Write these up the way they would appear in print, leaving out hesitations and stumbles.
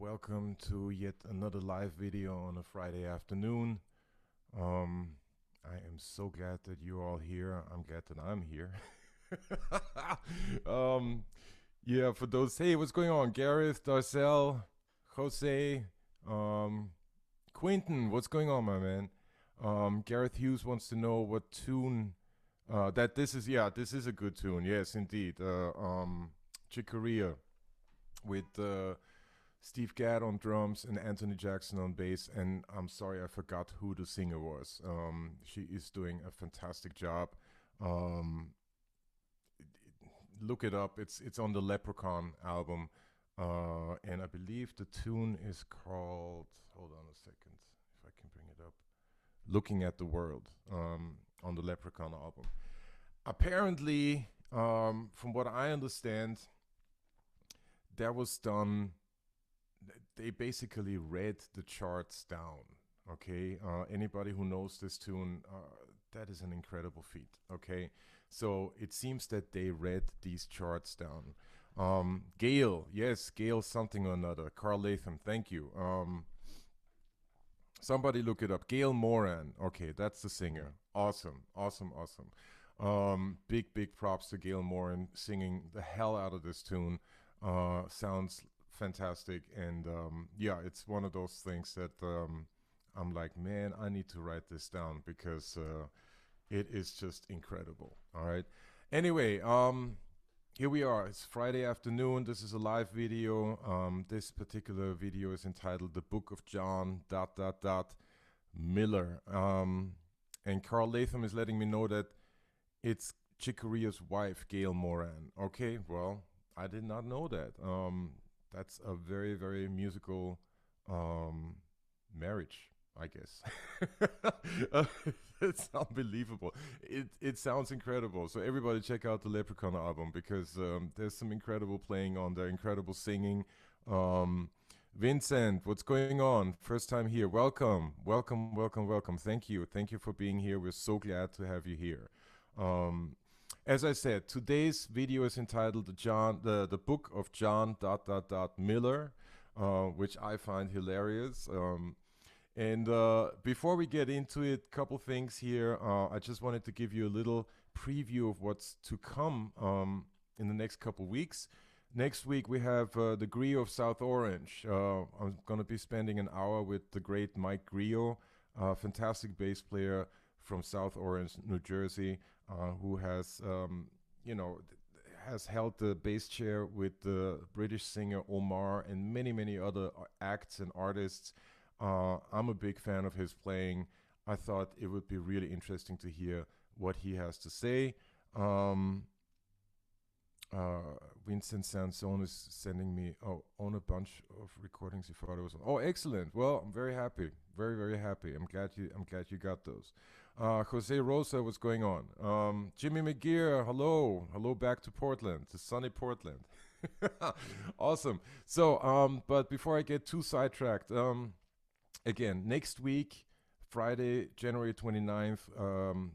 welcome to yet another live video on a Friday afternoon. Um, I am so glad that you're all here. I'm glad that I'm here. um, yeah, for those, hey, what's going on? Gareth, Darcel, Jose, um, Quinton, what's going on, my man? Gareth Hughes wants to know what tune that this is. Yeah, this is a good tune. Yes, indeed. Chicoria with Steve Gadd on drums and Anthony Jackson on bass. And I'm sorry, I forgot who the singer was. She is doing a fantastic job. Um, Look it up. It's on the Leprechaun album, and I believe the tune is called. Hold on a second, if I can bring it up. Looking at the World, on the Leprechaun album. Apparently, from what I understand, that was done. They basically read the charts down. Okay, anybody who knows this tune, that is an incredible feat. Okay, so it seems that they read these charts down. Gail, yes, Gail something or another. Carl Latham, thank you. Somebody look it up. Gail Moran. Okay, that's the singer. Awesome, awesome, awesome. Big props to Gail Moran singing the hell out of this tune. Sounds fantastic, and yeah, it's one of those things that I'm like, man, I need to write this down because it is just incredible. All right. Anyway, here we are. It's Friday afternoon. This is a live video. This particular video is entitled "The Book of John dot dot dot Miller." And Carl Latham is letting me know that it's Chickoria's wife, Gail Moran. Okay, well, I did not know that. That's a very musical marriage, I guess. It's unbelievable. It sounds incredible. So everybody check out the Leprechaun album because there's some incredible playing on there, incredible singing. Vincent, what's going on? First time here. Welcome, welcome, welcome, welcome. Thank you for being here. We're so glad to have you here. Um, as I said, today's video is entitled the Book of John dot dot dot Miller, which I find hilarious. And before we get into it, couple things here. I just wanted to give you a little preview of what's to come in the next couple weeks. Next week we have the Griot of South Orange. I'm going to be spending an hour with the great Mike Griot, fantastic bass player from South Orange, New Jersey, who has, has held the bass chair with the British singer Omar and many other acts and artists. I'm a big fan of his playing. I thought it would be really interesting to hear what he has to say. Vincent Sansone is sending me on a bunch of recordings he thought it was. Oh, excellent. Well, I'm very happy. Very happy. I'm glad you got those. Jose Rosa, what's going on? Jimmy McGear, hello back to Portland, to sunny Portland. Awesome. So, but before I get too sidetracked, again, next week, Friday, January 29th,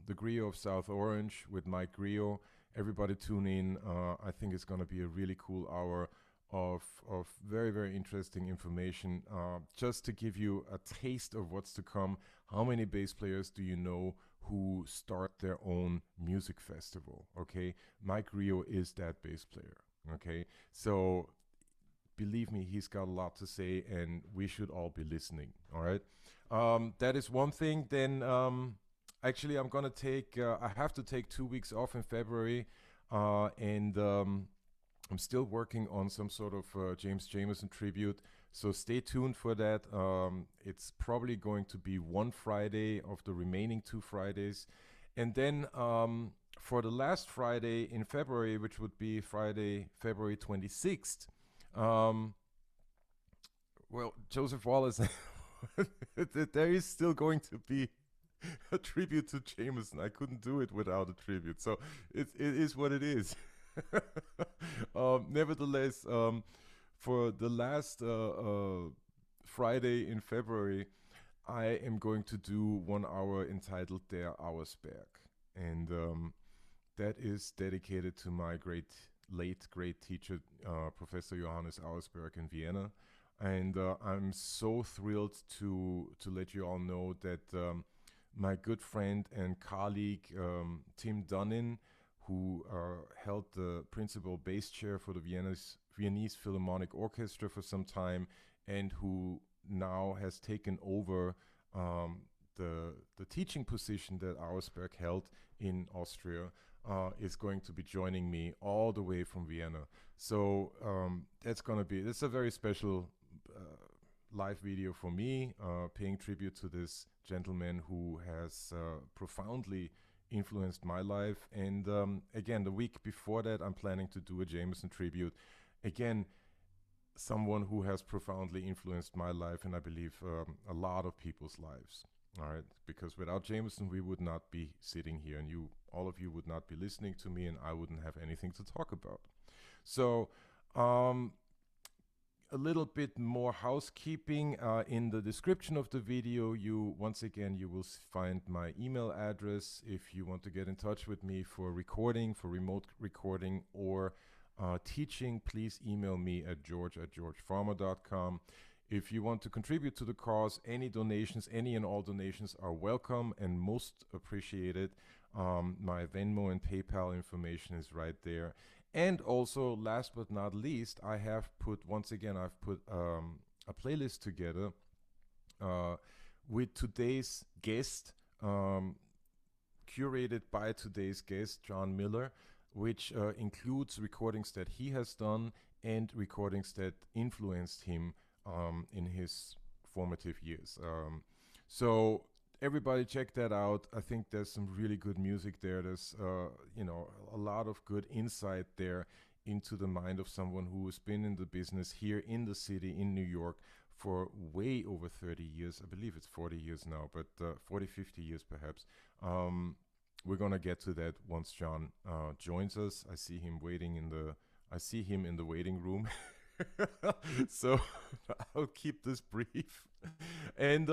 the Griot of South Orange with Mike Griot. Everybody tune in. I think it's going to be a really cool hour of very interesting information. Just to give you a taste of what's to come, how many bass players do you know who start their own music festival? Okay, Mike Griot is that bass player. Okay, so believe me, he's got a lot to say, and we should all be listening. All right, that is one thing. Then. Actually, I'm gonna take. I have to take 2 weeks off in February, and I'm still working on some sort of James Jamerson tribute. So stay tuned for that. It's probably going to be one Friday of the remaining 2 Fridays, and then for the last Friday in February, which would be Friday, February 26th. Well, Joseph Wallace, there is still going to be a tribute to Jameson. I couldn't do it without a tribute. So it is what it is. Nevertheless, for the last Friday in February, I am going to do 1 hour entitled Der Auersberg. And that is dedicated to my late great teacher, Professor Johannes Auersberg in Vienna. And I'm so thrilled to let you all know that my good friend and colleague Tim Dunnin, who held the principal bass chair for the Viennese Philharmonic Orchestra for some time, and who now has taken over um, the teaching position that Auersberg held in Austria, is going to be joining me all the way from Vienna. So that's a very special live video for me, paying tribute to this gentleman who has profoundly influenced my life. And again, the week before that, I'm planning to do a Jameson tribute. Again, someone who has profoundly influenced my life, and I believe a lot of people's lives. All right, because without Jameson, we would not be sitting here, and all of you, would not be listening to me, and I wouldn't have anything to talk about. So, a little bit more housekeeping. In the description of the video, once again, you will find my email address if you want to get in touch with me for recording, for remote recording, or teaching. Please email me at george@georgefarmer.com. If you want to contribute to the cause, any donations, any and all donations are welcome and most appreciated. My Venmo and PayPal information is right there. And also, last but not least, I've put a playlist together with today's guest, curated by today's guest, John Miller, which includes recordings that he has done and recordings that influenced him in his formative years. So everybody check that out. I think there's some really good music there. There's a lot of good insight there into the mind of someone who has been in the business here in the city in New York for way over 30 years. I believe it's 40 years now, but 40, 50 years perhaps. We're gonna get to that once John joins us. I see him in the waiting room. So I'll keep this brief. And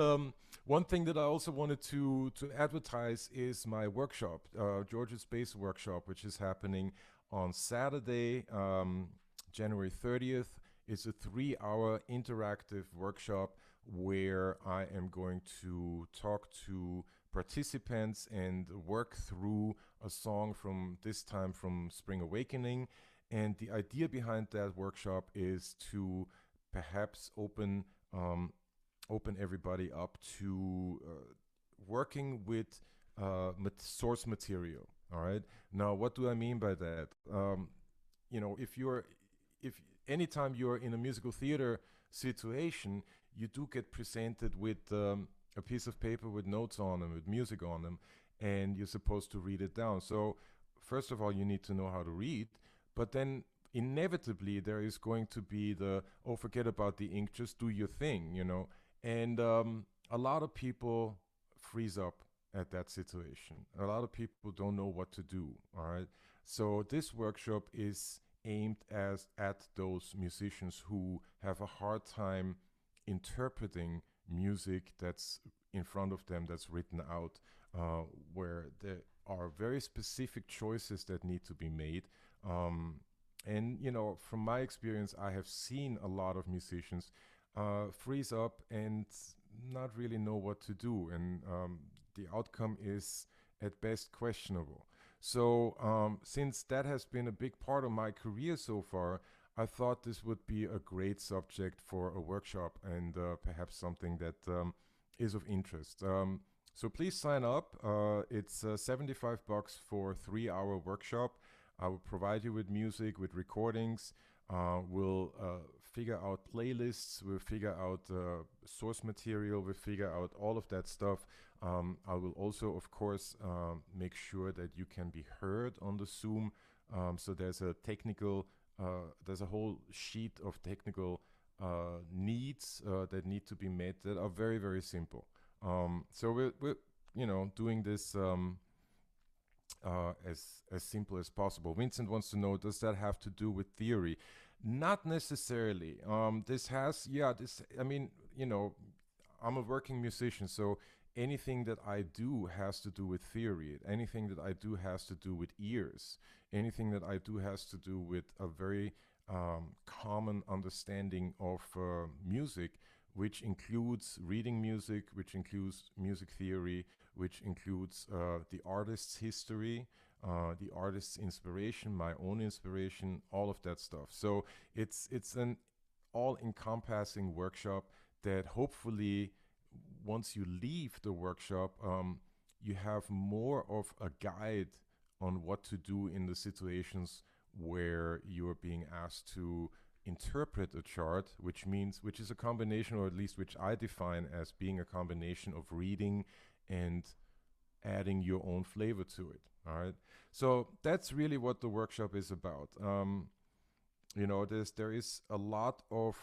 one thing that I also wanted to advertise is my workshop, George's Bass Workshop, which is happening on Saturday, January 30th. It's a 3-hour interactive workshop where I am going to talk to participants and work through a song from this time from Spring Awakening. And the idea behind that workshop is to perhaps open everybody up to working with source material. All right. Now, what do I mean by that? If anytime you're in a musical theater situation, you do get presented with a piece of paper with notes on them, with music on them, and you're supposed to read it down. So, first of all, you need to know how to read. But then inevitably there is going to be forget about the ink, just do your thing, And a lot of people freeze up at that situation. A lot of people don't know what to do, all right? So this workshop is aimed at those musicians who have a hard time interpreting music that's in front of them, that's written out, where there are very specific choices that need to be made. And from my experience, I have seen a lot of musicians freeze up and not really know what to do, and the outcome is at best questionable. So since that has been a big part of my career so far, I thought this would be a great subject for a workshop, and perhaps something that is of interest. So please sign up. It's $75 for a 3-hour workshop. I will provide you with music, with recordings. We'll figure out playlists. We'll figure out source material. We'll figure out all of that stuff. I will also, of course, make sure that you can be heard on the Zoom. So there's a whole sheet of technical needs that need to be met that are very, very simple. So we're doing this as simple as possible. Vincent wants to know, does that have to do with theory? Not necessarily. I'm a working musician, so anything that I do has to do with theory. Anything that I do has to do with ears. Anything that I do has to do with a very common understanding of music, which includes reading music, which includes music theory, which includes the artist's history, the artist's inspiration, my own inspiration, all of that stuff. So it's an all-encompassing workshop that hopefully, once you leave the workshop, you have more of a guide on what to do in the situations where you're being asked to interpret a chart, which is a combination, or at least which I define as being a combination of reading and adding your own flavor to it. All right. So that's really what the workshop is about. There is a lot of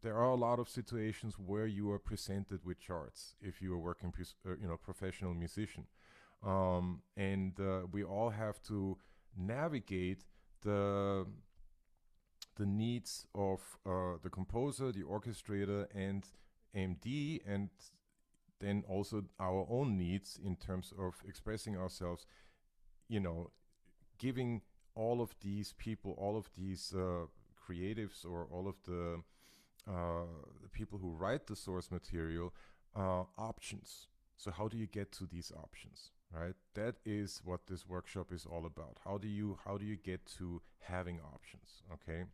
there are a lot of situations where you are presented with charts if you are working, professional musician, and we all have to navigate the the needs of the composer, the orchestrator, and AMD, and then also our own needs in terms of expressing ourselves. You know, giving all of these people, all of these creatives, or all of the people who write the source material, options. So how do you get to these options, right? That is what this workshop is all about. How do you get to having options? Okay.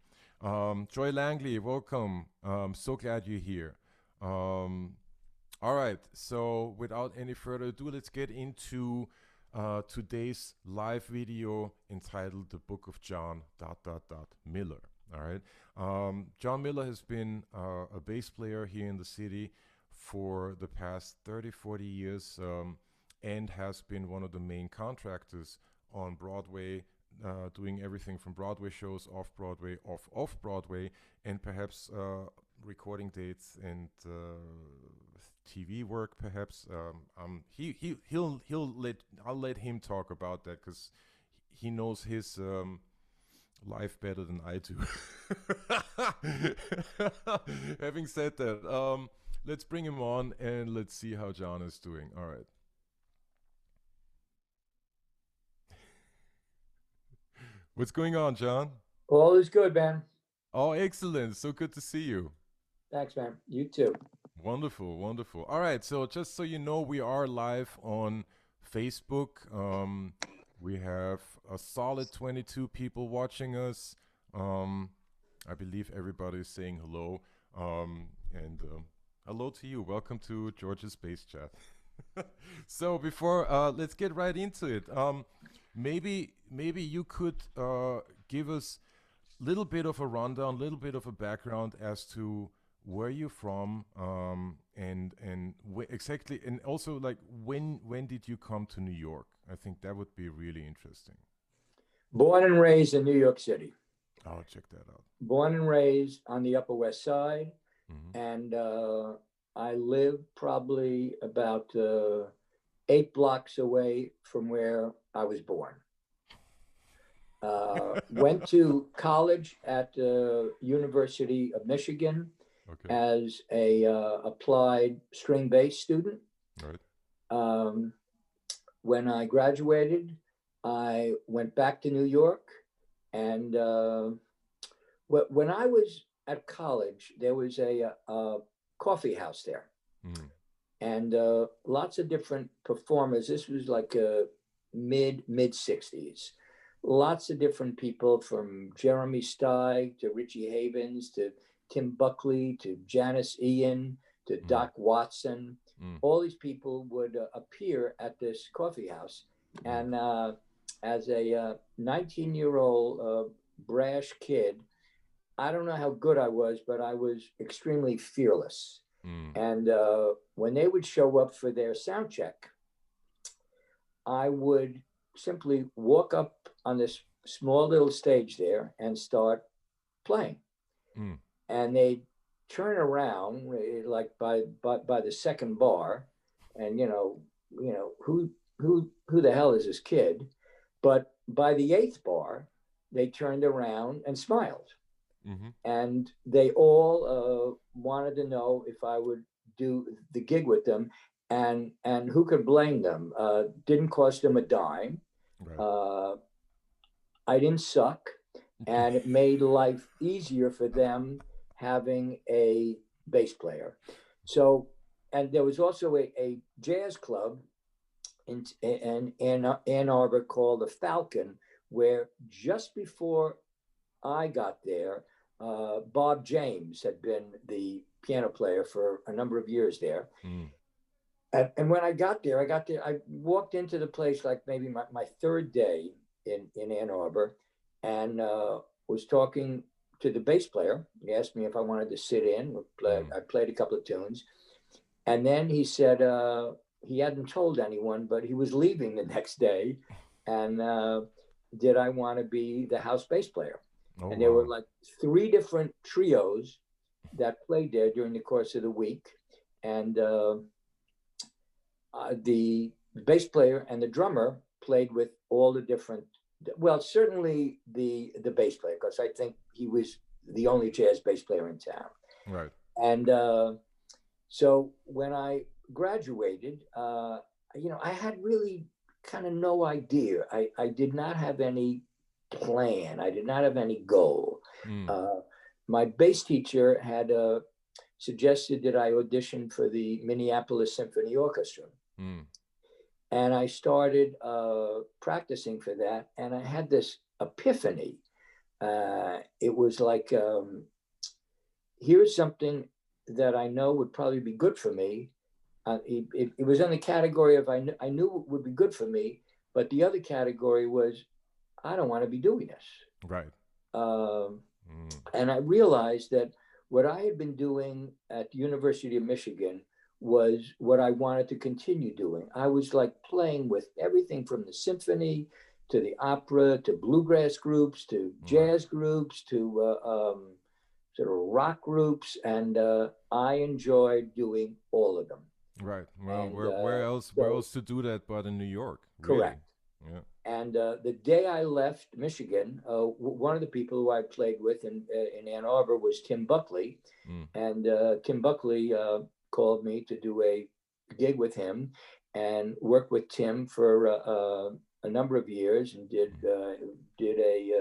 Joy Langley, welcome. So glad you're here. All right. So without any further ado, let's get into today's live video entitled "The Book of John Miller." All right. John Miller has been a bass player here in the city for the past 30, 40 years, and has been one of the main contractors on Broadway, doing everything from Broadway shows, off-Broadway, off-Broadway, and perhaps recording dates and TV work, perhaps. I'll let him talk about that, because he knows his life better than I do. Having said that, let's bring him on and let's see how John is doing. All right. What's going on, John? All is good, man. Oh, excellent. So good to see you. Thanks, man. You too. Wonderful, wonderful. All right, so just so you know, we are live on Facebook. We have a solid 22 people watching us. I believe everybody is saying hello. And hello to you. Welcome to George's Space Chat. So before let's get right into it. Maybe you could give us a little bit of a rundown, a little bit of a background as to where you're from, and exactly, and also like when did you come to New York? I think that would be really interesting. Born and raised in New York City. I'll check that out. Born and raised on the Upper West Side. Hmm. And I live probably about 8 blocks away from where I was born. Went to college at the University of Michigan Okay. as a applied string bass student. All right. Um, when I graduated, I went back to New York, and when I was at college, there was a coffee house there, Mm. and lots of different performers. This was like mid '60s. Lots of different people, from Jeremy Steig to Richie Havens to Tim Buckley to Janice Ian to Mm. Doc Watson. Mm. All these people would appear at this coffee house, Mm. and as a 19-year-old brash kid, I don't know how good I was, but I was extremely fearless. Mm. And when they would show up for their sound check, I would simply walk up on this small little stage there and start playing. Mm. And they'd turn around like by the second bar, and who the hell is this kid? But by the eighth bar, they turned around and smiled, Mm-hmm. and they all wanted to know if I would do the gig with them, and who could blame them? Didn't cost them a dime. Right. Uh, I didn't suck. and it made life easier for them having a bass player. So, and there was also a jazz club in Ann Arbor called the Falcon, where just before I got there, Bob James had been the piano player for a number of years there. Mm. And when I walked into the place like maybe my third day in Ann Arbor, and was talking to the bass player. He asked me if I wanted to sit in. I played a couple of tunes. And then he said he hadn't told anyone, but he was leaving the next day. And did I want to be the house bass player? Oh, And there were wow. like three different trios that played there during the course of the week. And the bass player and the drummer played with all the different, well, certainly the bass player, because I think he was the only jazz bass player in town. Right. And so when I graduated, I had really kind of no idea. I did not have any plan. I did not have any goal. Mm. My bass teacher had suggested that I audition for the Minneapolis Symphony Orchestra. Mm. And I started practicing for that. And I had this epiphany. It was like, here's something that I know would probably be good for me. It was in the category of I knew it would be good for me, but the other category was I don't want to be doing this. Right. And I realized that what I had been doing at the University of Michigan was what I wanted to continue doing. I was like playing with everything from the symphony to the opera to bluegrass groups to jazz groups to sort of rock groups, and I enjoyed doing all of them. Right. Well, And where else to do that but in New York? Really? correct. Yeah. And the day I left Michigan, one of the people who I played with in Ann Arbor was Tim Buckley. Mm. And Tim Buckley called me to do a gig with him and worked with Tim for a number of years and did a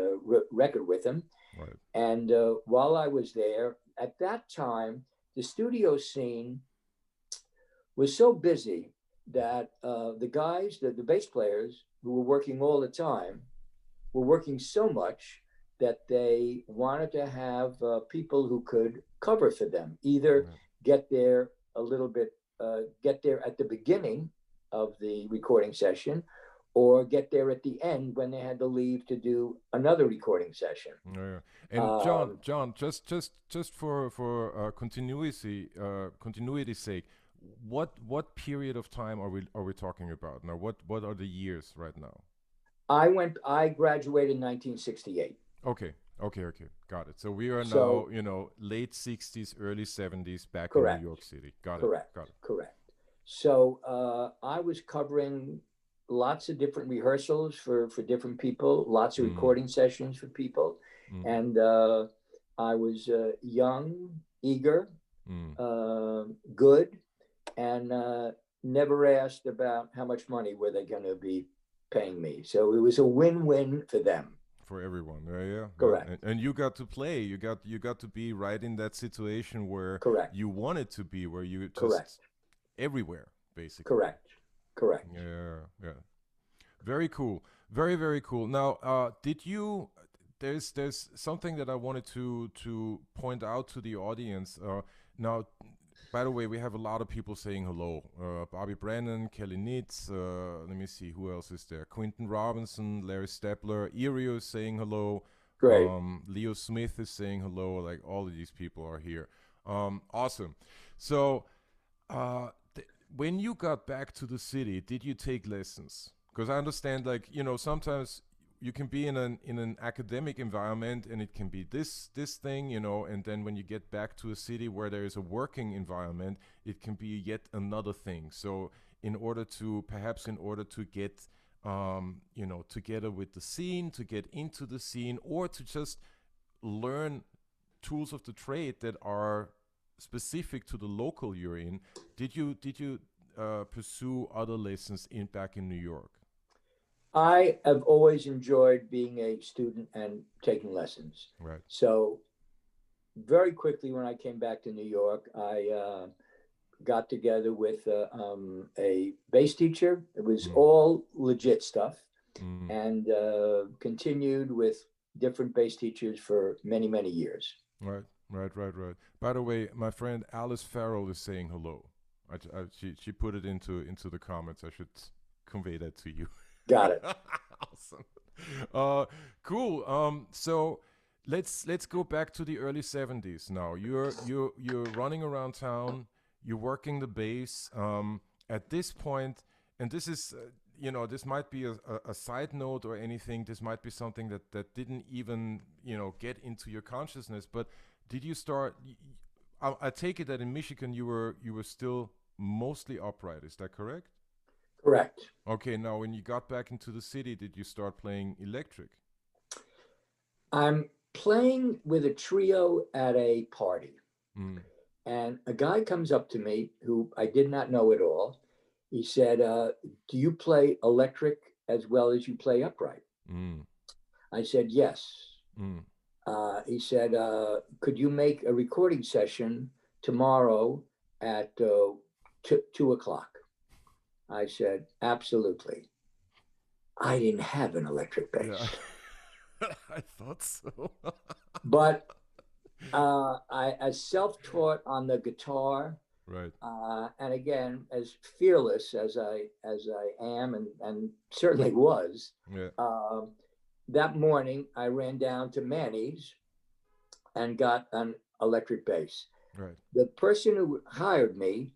record with him. Right. And while I was there, at that time, the studio scene was so busy that the guys, the bass players who were working all the time, were working so much that they wanted to have people who could cover for them, either get there a little bit, get there at the beginning of the recording session, or get there at the end when they had to leave to do another recording session. Yeah. And John, just for continuity's sake, what period of time are we talking about now? What are the years right now? I graduated in 1968. Okay, got it. So we are So now, late 60s, early 70s, back in New correct, York City. Got correct, it. correct. So I was covering lots of different rehearsals for different people, lots of recording sessions for people. And I was young, eager, good, and never asked about how much money were they going to be paying me. So it was a win-win for them. For everyone, yeah. Correct. And you got to play. You got to be right in that situation where correct. you wanted to be, where you just correct. everywhere, basically. Correct. Yeah. Very cool. Very, very cool. Now, did you? There's something that I wanted to point out to the audience. Now, by the way, we have a lot of people saying hello. Bobby Brennan, Kelly Nitz, let me see, who else is there? Quinton Robinson, Larry Stepler, Irio is saying hello. Great. Leo Smith is saying hello. Like, all of these people are here. Awesome. So, when you got back to the city, did you take lessons? Because I understand, like, sometimes you can be in an academic environment and it can be this thing, and then when you get back to a city where there is a working environment, it can be yet another thing. So in order to get together with the scene, to get into the scene, or to just learn tools of the trade that are specific to the local you're in, did you pursue other lessons back in New York? I have always enjoyed being a student and taking lessons. Right. So very quickly when I came back to New York, I got together with a bass teacher. It was Mm, all legit stuff, mm. and continued with different bass teachers for many, many years. Right, right. By the way, my friend Alice Farrell is saying hello. She put it into the comments. I should convey that to you. Got it. Awesome. Uh, cool. So let's go back to the early '70s. Now you're running around town. You're working the bass. At this point, and this is this might be a side note or anything. This might be something that didn't even get into your consciousness. But did you start? I take it that in Michigan you were still mostly upright. Is that correct? Correct. Okay, now when you got back into the city, did you start playing electric? I'm playing with a trio at a party, Mm, and a guy comes up to me who I did not know at all. He said, "Do you play electric as well as you play upright?" mm, I said, "Yes." mm. He said, "Could you make a recording session tomorrow at 2 o'clock?" I said, "Absolutely." I didn't have an electric Yeah, bass, I thought so. but I self-taught on the guitar, Right. and again, as fearless as I am, and certainly was. Yeah. Uh, that morning, I ran down to Manny's and got an electric bass. Right. The person who hired me,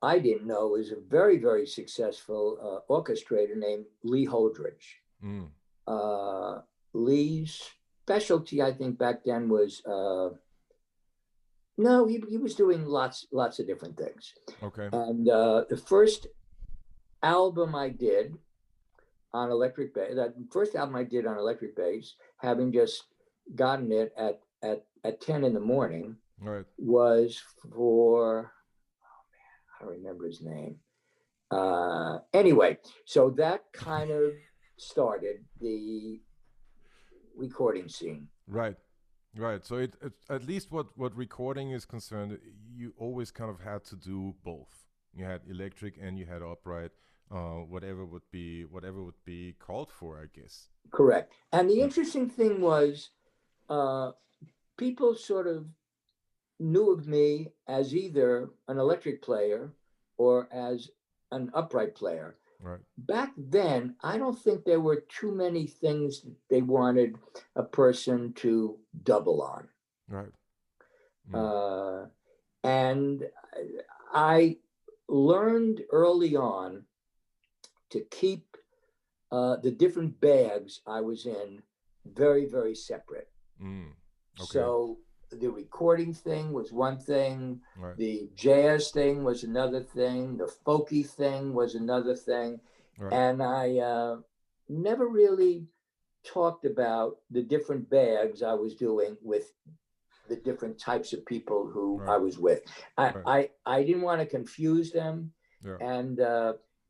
I didn't know, was a very, very successful orchestrator named Lee Holdridge. Mm. Uh, Lee's specialty, I think, back then was no, he was doing lots of different things. Okay. And the first album I did on electric bass, that first album I did on electric bass, having just gotten it at 10 in the morning, Right. was for, I don't remember his name. Anyway, so that kind of started the recording scene. Right. Right. So at least what recording is concerned, you always kind of had to do both. You had electric and you had upright. Whatever would be called for, I guess. Correct. And the Yeah. interesting thing was, uh, people sort of knew of me as either an electric player or as an upright player. Right. Back then, I don't think there were too many things that they wanted a person to double on. Right. Mm. Uh, and I learned early on to keep the different bags I was in very, very separate. Mm. Okay. So the recording thing was one thing, Right. the jazz thing was another thing, the folky thing was another thing. Right. And I never really talked about the different bags I was doing with the different types of people who I Right. was with. I, Right. I, I didn't want to confuse them. Yeah. And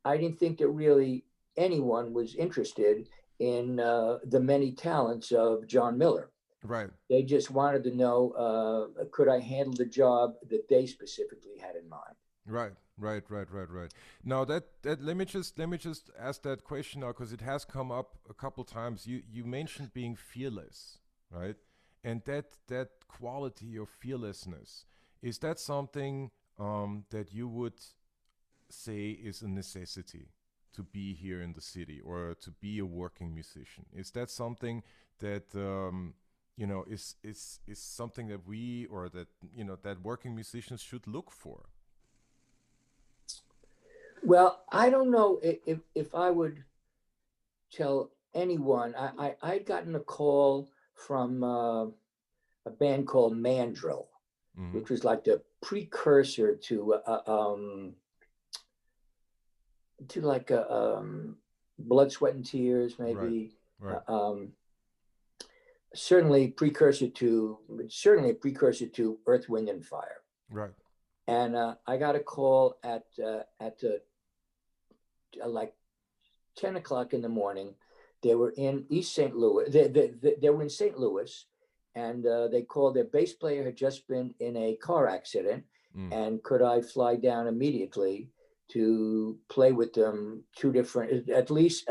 I didn't think that really anyone was interested in the many talents of John Miller. Right. They just wanted to know, could I handle the job that they specifically had in mind? Right, right. Now that let me just ask that question now because it has come up a couple times. You mentioned being fearless, right? And that quality of fearlessness, is that something that you would say is a necessity to be here in the city or to be a working musician? Is that something that is something that we or that that working musicians should look for? Well, I don't know if I would tell anyone. I'd gotten a call from a band called Mandrill, Mm-hmm. which was like the precursor to like Blood, Sweat, and Tears, Right, maybe. right, Uh, um, certainly a precursor to Earth, Wind, and Fire. right. And I got a call at like 10 o'clock in the morning. They were in East St. Louis. They were in St. Louis, and they called. Their bass player had just been in a car accident, Mm. and could I fly down immediately to play with them two different, at least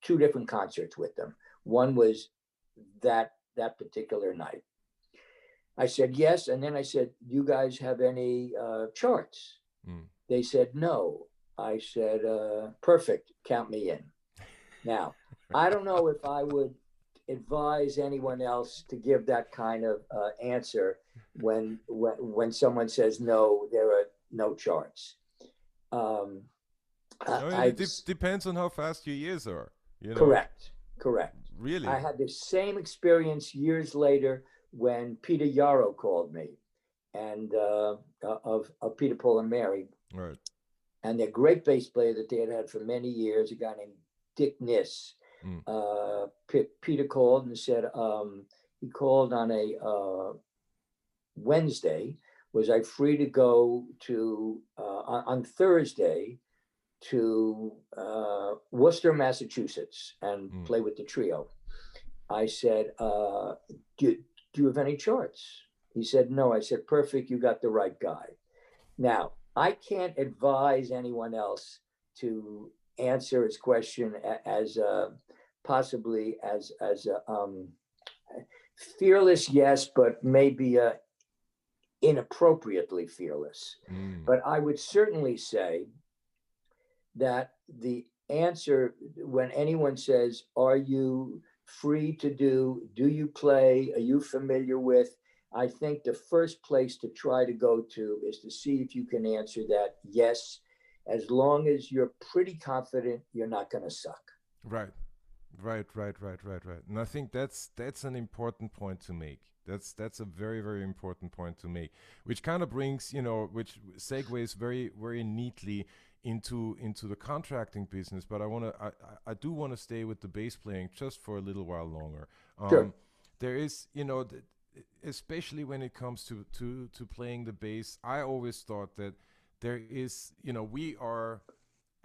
two different concerts with them. One was that particular night. I said yes, and then I said, "You guys have any charts?" Mm. They said no. I said, "Perfect, count me in." Now, I don't know if I would advise anyone else to give that kind of answer when someone says no, there are no charts. Um, I mean, I it depends on how fast your ears are, you know. correct, correct. I Really. had the same experience years later when Peter Yarrow called me, and of Peter, Paul, and Mary, Right. and their great bass player that they had had for many years, a guy named Dick Niss. Mm. Peter called and said he called on a Wednesday. Was I free to go to on Thursday to Worcester, Massachusetts, and Mm. play with the trio? I said, do you have any charts? He said, no. I said, perfect. You got the right guy. Now, I can't advise anyone else to answer his question as possibly as fearless, yes, but maybe inappropriately fearless. Mm. But I would certainly say that the answer when anyone says, "Are you free to do you play? Are you familiar with?" I think the first place to try to go to is to see if you can answer that yes, as long as you're pretty confident you're not going to suck. Right. Right. And I think that's an important point to make. That's a very very important point to make, which kind of brings, which segues very very neatly into the contracting business. But I do want to stay with the bass playing just for a little while longer. Sure. There is, especially when it comes to playing the bass, I always thought that there is, we are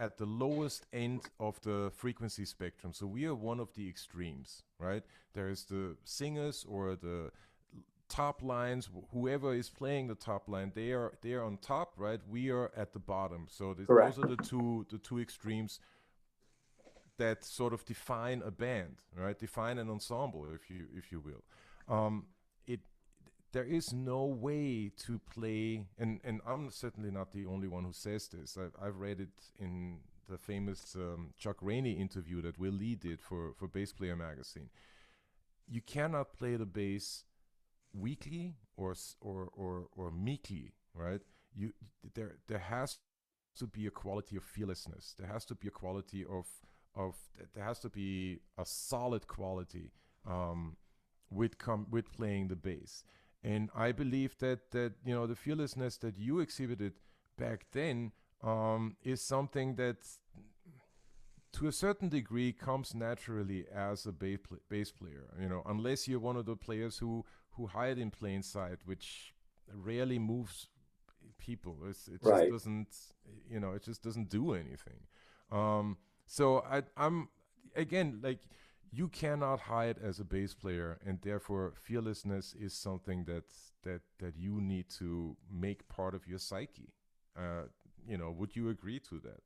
at the lowest end of the frequency spectrum. So we are one of the extremes, right? There's the singers or the top lines. Whoever is playing the top line, they are on top, right? We are at the bottom. So those Correct. are the two extremes that sort of define a band, right? Define an ensemble, if you will. It There is no way to play, and I'm certainly not the only one who says this. I've read it in the famous Chuck Rainey interview that Will Lee did for Bass Player magazine. You cannot play the bass weakly or meekly, right? You there has to be a quality of fearlessness. There has to be a quality of there has to be a solid quality with playing the bass. And I believe that the fearlessness that you exhibited back then is something that, to a certain degree, comes naturally as a bass player. Unless you're one of the players who hide in plain sight, which rarely moves people. It just Right. doesn't, it just doesn't do anything. So I'm again, like, you cannot hide as a bass player, and therefore fearlessness is something that you need to make part of your psyche. Would you agree to that?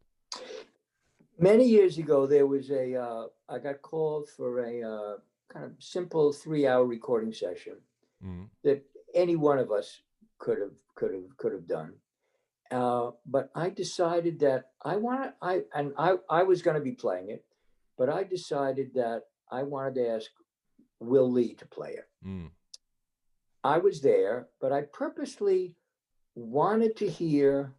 Many years ago, there was I got called for a kind of simple 3 hour recording session Mm. that any one of us could have done. But I decided that I was going to be playing it, but I decided that I wanted to ask Will Lee to play it. Mm. I was there, but I purposely wanted to hear.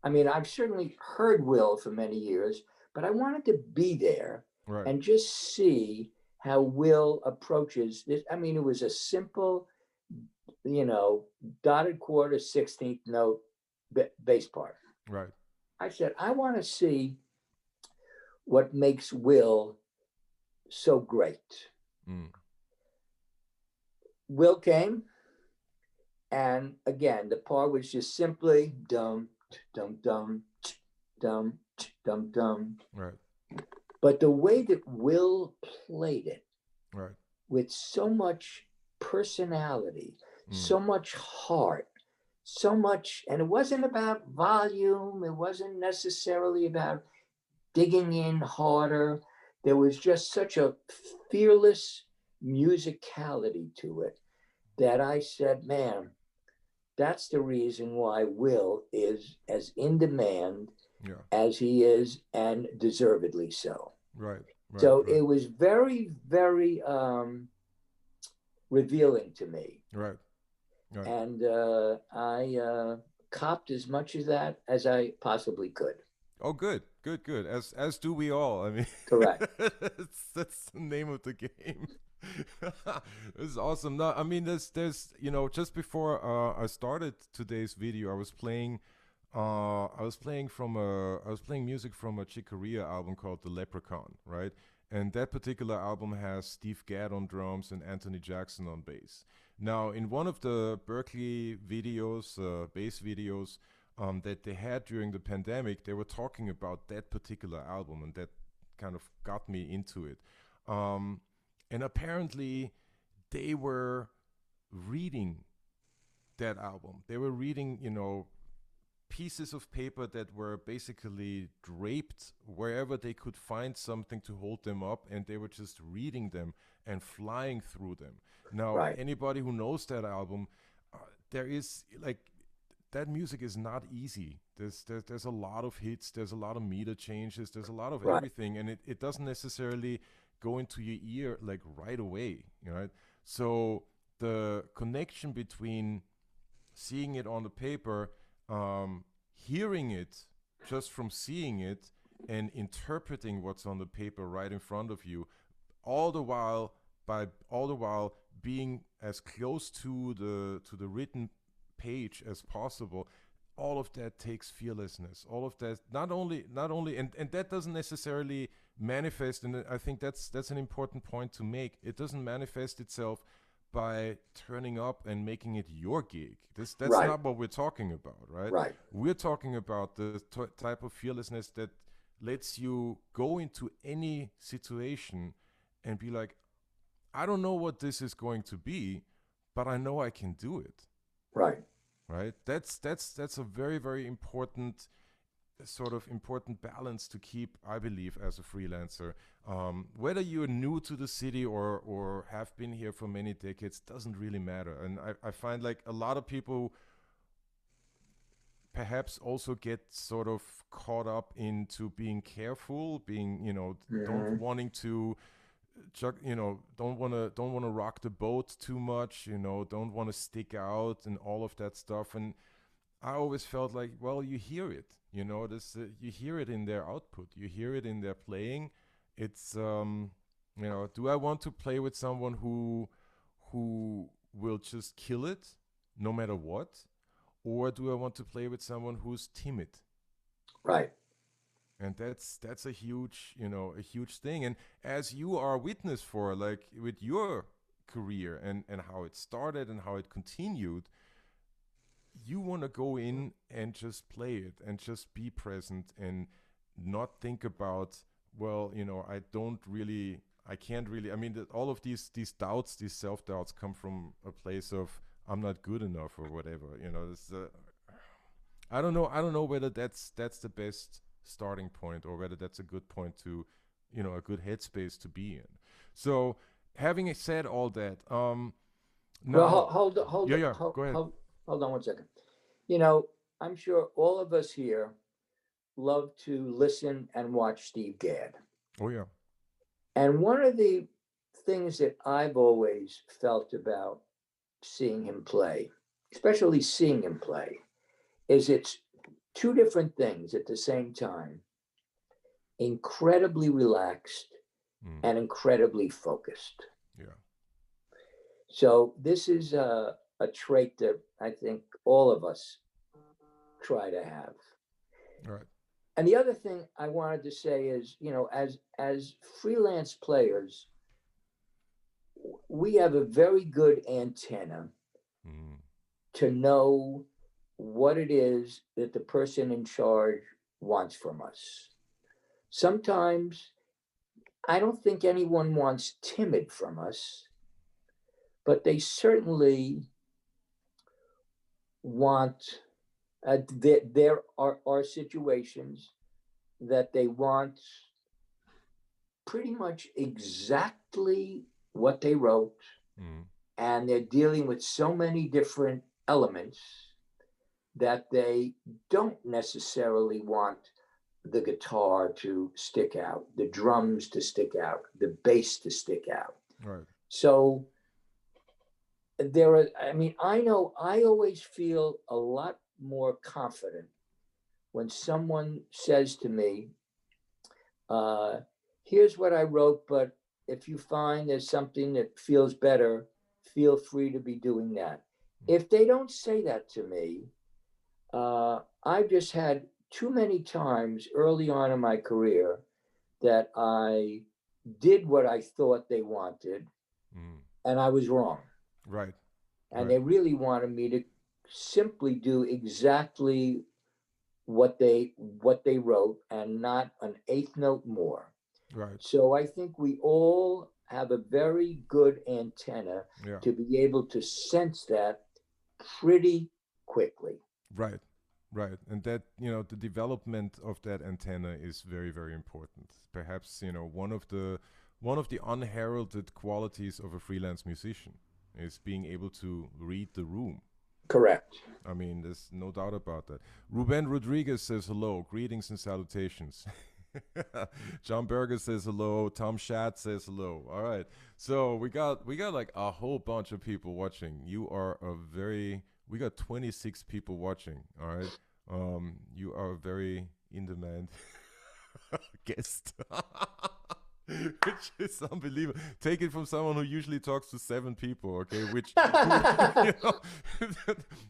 I mean, I've certainly heard Will for many years, but I wanted to be there Right. and just see how Will approaches this. I mean, it was a simple, you know, dotted quarter, 16th note bass part. Right. I said, I want to see what makes Will so great. Mm. Will came, and again, the part was just simply dum, dum, dum, dum, dum, dum. Right. But the way that Will played it Right. with so much personality, Mm. so much heart, so much, and it wasn't about volume, it wasn't necessarily about digging in harder. There was just such a fearless musicality to it that I said, man, that's the reason why Will is as in demand Yeah. as he is, and deservedly so. Right. Right. So Right. it was very, very revealing to me. Right. Right. And I copped as much of that as I possibly could. Oh, good, good, good. As do we all. I mean, Correct. that's the name of the game. This is awesome. No, I mean, there's just before I started today's video, I was playing music from a Chick Corea album called The Leprechaun, right? And that particular album has Steve Gadd on drums and Anthony Jackson on bass. Now, in one of the Berkeley videos, bass videos, that they had during the pandemic, they were talking about that particular album, and that kind of got me into it. Um, and apparently, they were reading that album. They were reading, pieces of paper that were basically draped wherever they could find something to hold them up, and they were just reading them and flying through them. Now, Right. anybody who knows that album, there is like that music is not easy. There's a lot of hits, there's a lot of meter changes, there's a lot of Right. everything, and it doesn't necessarily go into your ear like right away, right? So the connection between seeing it on the paper, hearing it just from seeing it, and interpreting what's on the paper right in front of you, all the while all the while being as close to the written page as possible. All of that takes fearlessness. All of that not only and that doesn't necessarily manifest, and I think that's an important point to make. It doesn't manifest itself by turning up and making it your gig. That's Right. not what we're talking about, right? Right. We're talking about the type of fearlessness that lets you go into any situation and be like, I don't know what this is going to be, but I know I can do it. Right. Right? That's a very, very important sort of important balance to keep, I believe, as a freelancer. Whether you're new to the city or have been here for many decades doesn't really matter. And I find like a lot of people perhaps also get sort of caught up into being careful, being, don't Mm-hmm. wanting to don't want to rock the boat too much, don't want to stick out and all of that stuff. And I always felt like, well, you hear it, you hear it in their output, you hear it in their playing. It's do I want to play with someone who will just kill it no matter what, or do I want to play with someone who's timid? Right. And that's a huge thing. And as you are a witness for, like, with your career and how it started and how it continued, you want to go in and just play it and just be present and not think about, well, I can't really, I mean, all of these doubts, these self-doubts come from a place of I'm not good enough or whatever. I don't know whether that's the best starting point, or whether that's a good point to, a good headspace to be in. So, having said all that, Well, now, hold, yeah, yeah, hold, go ahead. hold, hold on one second. You know, I'm sure all of us here love to listen and watch Steve Gadd. Oh yeah. And one of the things that I've always felt about seeing him play, especially seeing him play, is it's two different things at the same time: incredibly relaxed Mm, and incredibly focused. yeah. So, this is a trait that I think all of us try to have. All right. And the other thing I wanted to say is, as freelance players, we have a very good antenna Mm, to know what it is that the person in charge wants from us. Sometimes I don't think anyone wants timid from us, but they certainly want, there are situations that they want pretty much exactly what they wrote, Mm, and they're dealing with so many different elements that they don't necessarily want the guitar to stick out, the drums to stick out, the bass to stick out. right. So there are, I mean, I know I always feel a lot more confident when someone says to me, uh, here's what I wrote, but if you find there's something that feels better, feel free to be doing that. If they don't say that to me, I've just had too many times early on in my career that I did what I thought they wanted Mm, and I was wrong. right. And Right. they really wanted me to simply do exactly what they wrote and not an eighth note more. Right. So I think we all have a very good antenna Yeah. to be able to sense that pretty quickly. Right. Right. And that, the development of that antenna is very, very important. Perhaps, one of the unheralded qualities of a freelance musician is being able to read the room. Correct. I mean, there's no doubt about that. Ruben Rodriguez says hello, greetings and salutations. John Berger says hello. Tom Schatz says hello. All right, so we got like a whole bunch of people watching. You are a very we got 26 people watching. All right, you are a very in demand guest. Which is unbelievable. Take it from someone who usually talks to 7 people, okay? Which, who, you know,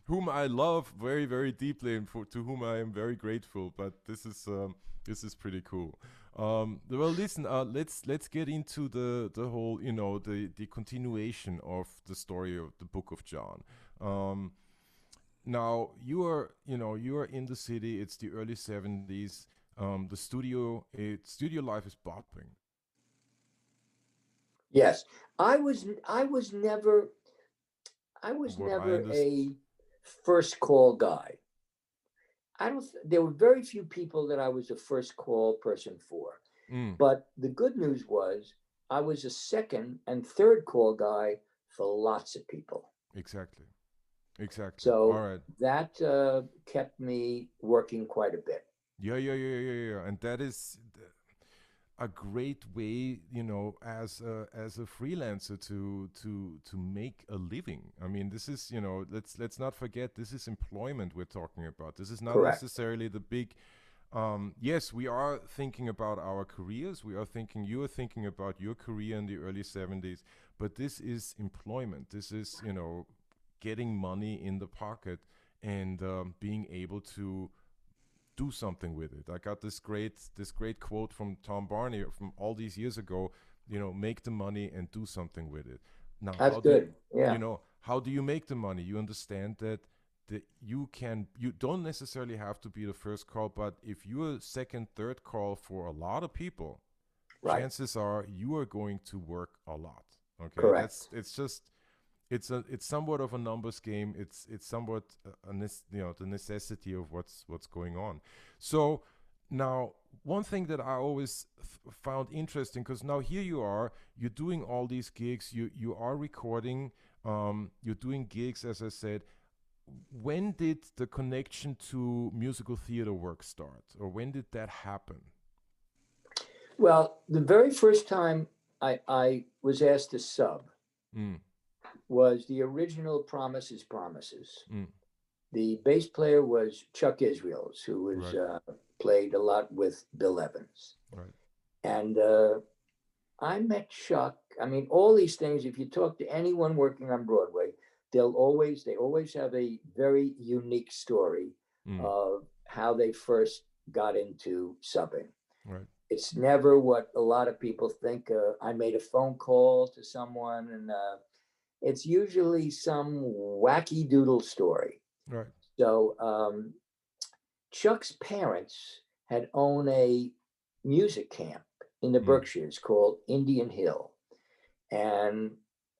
whom I love very, very deeply, and to whom I am very grateful. But this is pretty cool. Well, listen, let's get into the whole, the continuation of the story of the Book of John. Um, Now you are in the city. It's the early 70s. The studio life is bopping. Yes, I was What I never understand. a first call guy. I don't. There were very few people that I was a first call person for. Mm, But the good news was I was a second and third call guy for lots of people. exactly. Exactly. All So right. that kept me working quite a bit. Yeah, yeah, yeah, yeah, yeah, yeah. And that is a great way, as a freelancer to make a living. I mean, this is, let's not forget, this is employment we're talking about. This is not Correct. necessarily the big. Yes, we are thinking about our careers. You are thinking about your career in the early 70s, but this is employment. This is, getting money in the pocket and being able to do something with it. I got this great quote from Tom Barney from all these years ago. Make the money and do something with it. Now, That's good. Yeah. how do you make the money? You understand that you don't necessarily have to be the first call, but if you're second, third call for a lot of people, Right. chances are you are going to work a lot. Okay, Correct. it's somewhat of a numbers game. It's somewhat the necessity of what's going on. So now, one thing that I always found interesting, because now here you're doing all these gigs, you are recording, you're doing gigs, as I said. When did the connection to musical theater work start, or when did that happen? Well, the very first time I was asked to sub Mm, was the original Promises Promises. mm, The bass player was Chuck Israels, who was right, played a lot with Bill Evans. right, And I met Chuck. I mean, all these things, if you talk to anyone working on Broadway, they always have a very unique story mm, of how they first got into subbing. right, It's never what a lot of people think. I made a phone call to someone, and it's usually some wacky doodle story. right, So Chuck's parents had owned a music camp in the Mm. Berkshires called Indian Hill. And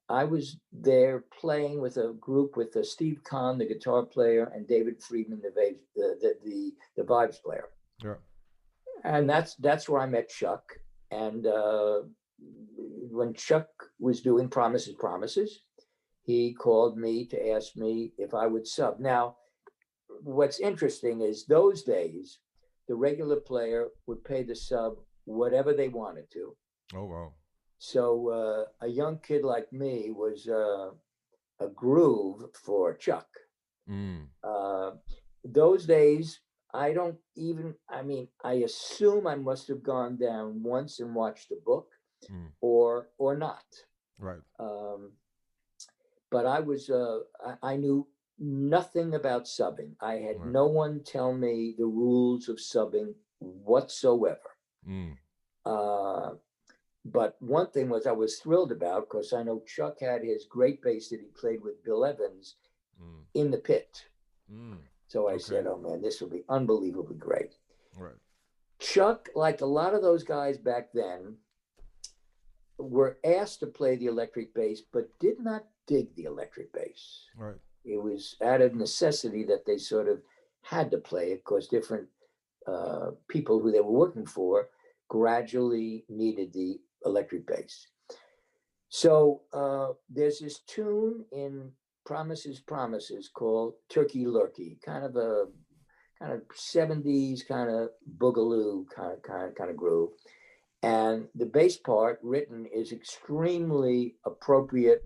I was there playing with a group with Steve Kahn, the guitar player, and David Friedman, the vibes player. Yeah. And that's where I met Chuck. And when Chuck was doing Promises, Promises, he called me to ask me if I would sub. Now, what's interesting is those days, the regular player would pay the sub whatever they wanted to. Oh wow. So a young kid like me was a groove for Chuck. Mm. Uh, those days, I don't even, I mean, I assume I must have gone down once and watched a book Mm. or not. Right. Um, but I knew nothing about subbing. I had Right. no one tell me the rules of subbing whatsoever. Mm. Uh, but one thing was I was thrilled about because I know Chuck had his great bass that he played with Bill Evans Mm. in the pit. Mm. So I Okay. said, oh man, this will be unbelievably great. Right. Chuck, like a lot of those guys back then, were asked to play the electric bass, but did not dig the electric bass. Right. It was out of necessity that they sort of had to play it because different people who they were working for gradually needed the electric bass. So there's this tune in Promises, Promises called Turkey Lurkey, kind of 70s kind of boogaloo kind of groove. And the bass part written is extremely appropriate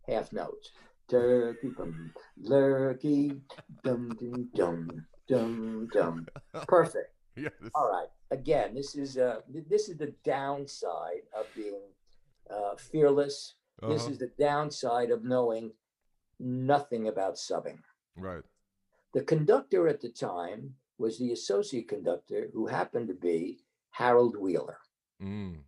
half notes. Turkey, bum, lurkey, dum, dum, dum, dum, dum. Perfect. Yes. All right. Again, this is the downside of being fearless. This Uh-huh. is the downside of knowing nothing about subbing. Right. The conductor at the time was the associate conductor, who happened to be Harold Wheeler. Mm.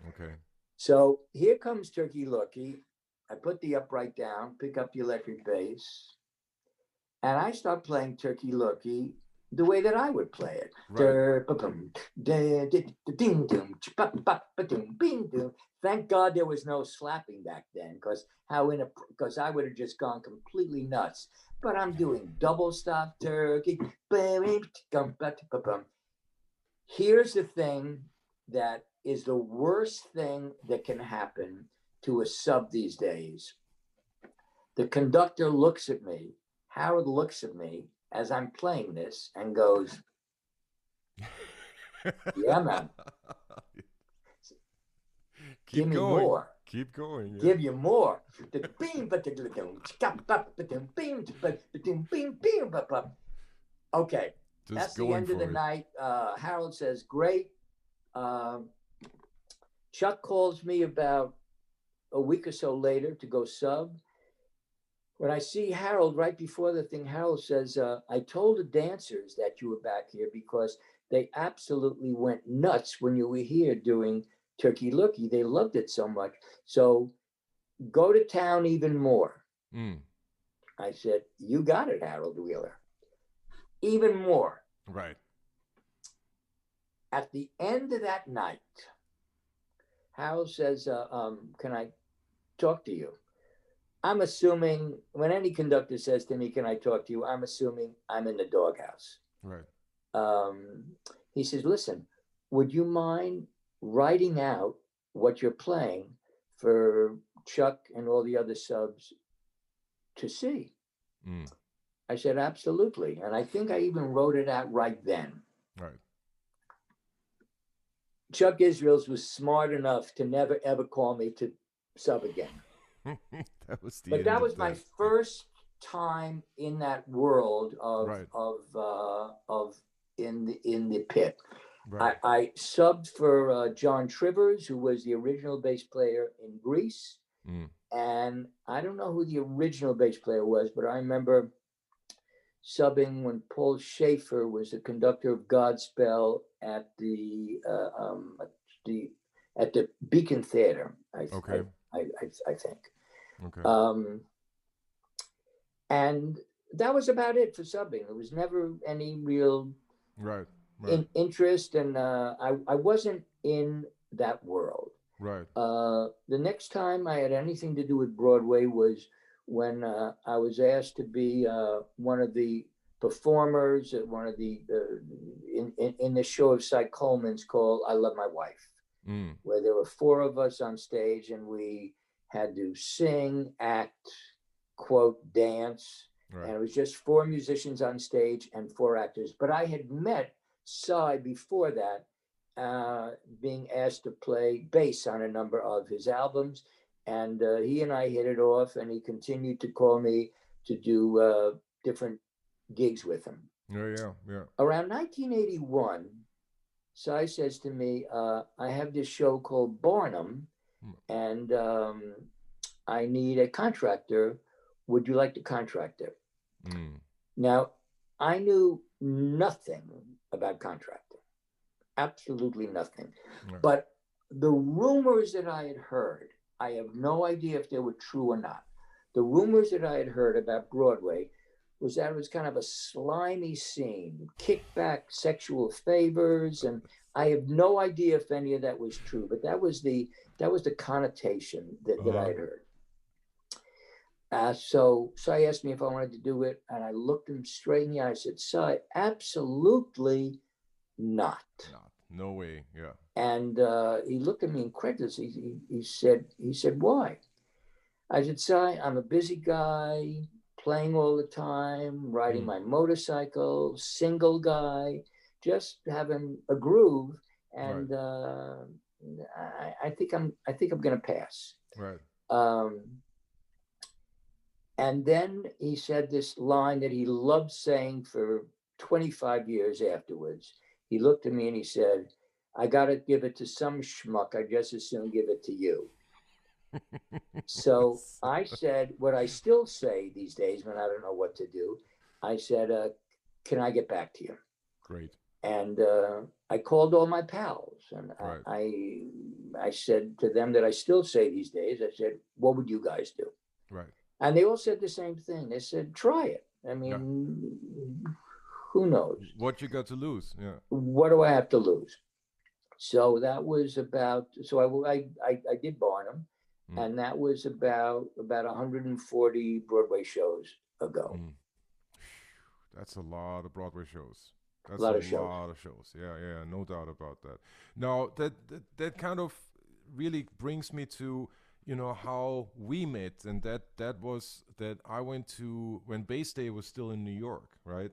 Okay. So here comes Turkey Lurkey. I put the upright down, pick up the electric bass, and I start playing Turkey Lurkey the way that I would play it. Right. Thank God there was no slapping back then, because I would have just gone completely nuts. But I'm doing double stop turkey. Here's the thing that is the worst thing that can happen to a sub these days. The conductor looks at me, Howard looks at me as I'm playing this and goes, yeah, man, give Keep me going. more. Keep going. Yeah. Give you more. Okay, Just that's the going end of the for it. night. Harold says, great. Chuck calls me about a week or so later to go sub. When I see Harold right before the thing, Harold says, I told the dancers that you were back here because they absolutely went nuts when you were here doing Turkey Lurkey. They loved it so much. So go to town even more. Mm. I said, you got it, Harold Wheeler. Even more. Right. At the end of that night, Harold says, can I talk to you? I'm assuming when any conductor says to me, can I talk to you? I'm assuming I'm in the doghouse. Right. He says, listen, would you mind writing out what you're playing for Chuck and all the other subs to see? Mm. I said, absolutely. And I think I even wrote it out right then. Right. Chuck Israels was smart enough to never, ever call me to sub again. That was the But end that of was my that. first time in that world Right. of in the pit. Right. I subbed for John Trivers, who was the original bass player in Greece. Mm. And I don't know who the original bass player was, but I remember subbing when Paul Schaefer was the conductor of Godspell at the Beacon Theater. Okay. I think. Okay. And that was about it for subbing. There was never any real Right. Right. interest, and I wasn't in that world. Right. The next time I had anything to do with Broadway was when I was asked to be one of the performers at one of the in the show of Cy Coleman's called "I Love My Wife," Mm. where there were four of us on stage and we had to sing, act, quote, dance, Right. and it was just four musicians on stage and four actors. But I had met Cy before that, being asked to play bass on a number of his albums. And he and I hit it off, and he continued to call me to do different gigs with him. Yeah, yeah, yeah. Around 1981, Cy says to me, I have this show called Barnum, Mm. and I need a contractor. Would you like to contract it? Mm. Now, I knew nothing about contracting, absolutely nothing. Yeah. But the rumors that I had heard, I have no idea if they were true or not. The rumors that I had heard about Broadway was that it was kind of a slimy scene, kickback, sexual favors, and I have no idea if any of that was true. But that was the connotation that I Uh-huh. had heard. So I asked me if I wanted to do it, and I looked him straight in the eye. I said, "Si, absolutely not." Not. No way. Yeah. And he looked at me incredulously. He said, "Why?" I said, "Si, I'm a busy guy, playing all the time, riding Mm. my motorcycle, single guy, just having a groove, Right. and I think I'm going to pass." Right. Um, And then he said this line that he loved saying for 25 years afterwards. He looked at me and he said, "I got to give it to some schmuck. I just as soon give it to you." So I said, what I still say these days when I don't know what to do, I said, "Can I get back to you?" Great. And I called all my pals, and Right. I said to them that I still say these days, I said, "What would you guys do?" Right. And they all said the same thing. They said, "Try it. I Yeah. mean, who knows? What you got to lose? Yeah. What do I have to lose?" So that was about. So I did Barnum, Mm. and that was about 140 Broadway shows ago. Mm. That's a lot of Broadway shows. A That's a lot of shows. lot of shows. Yeah, yeah, no doubt about that. Now that kind of really brings me to how we met, and that was that I went to when Base Day was still in New York, right?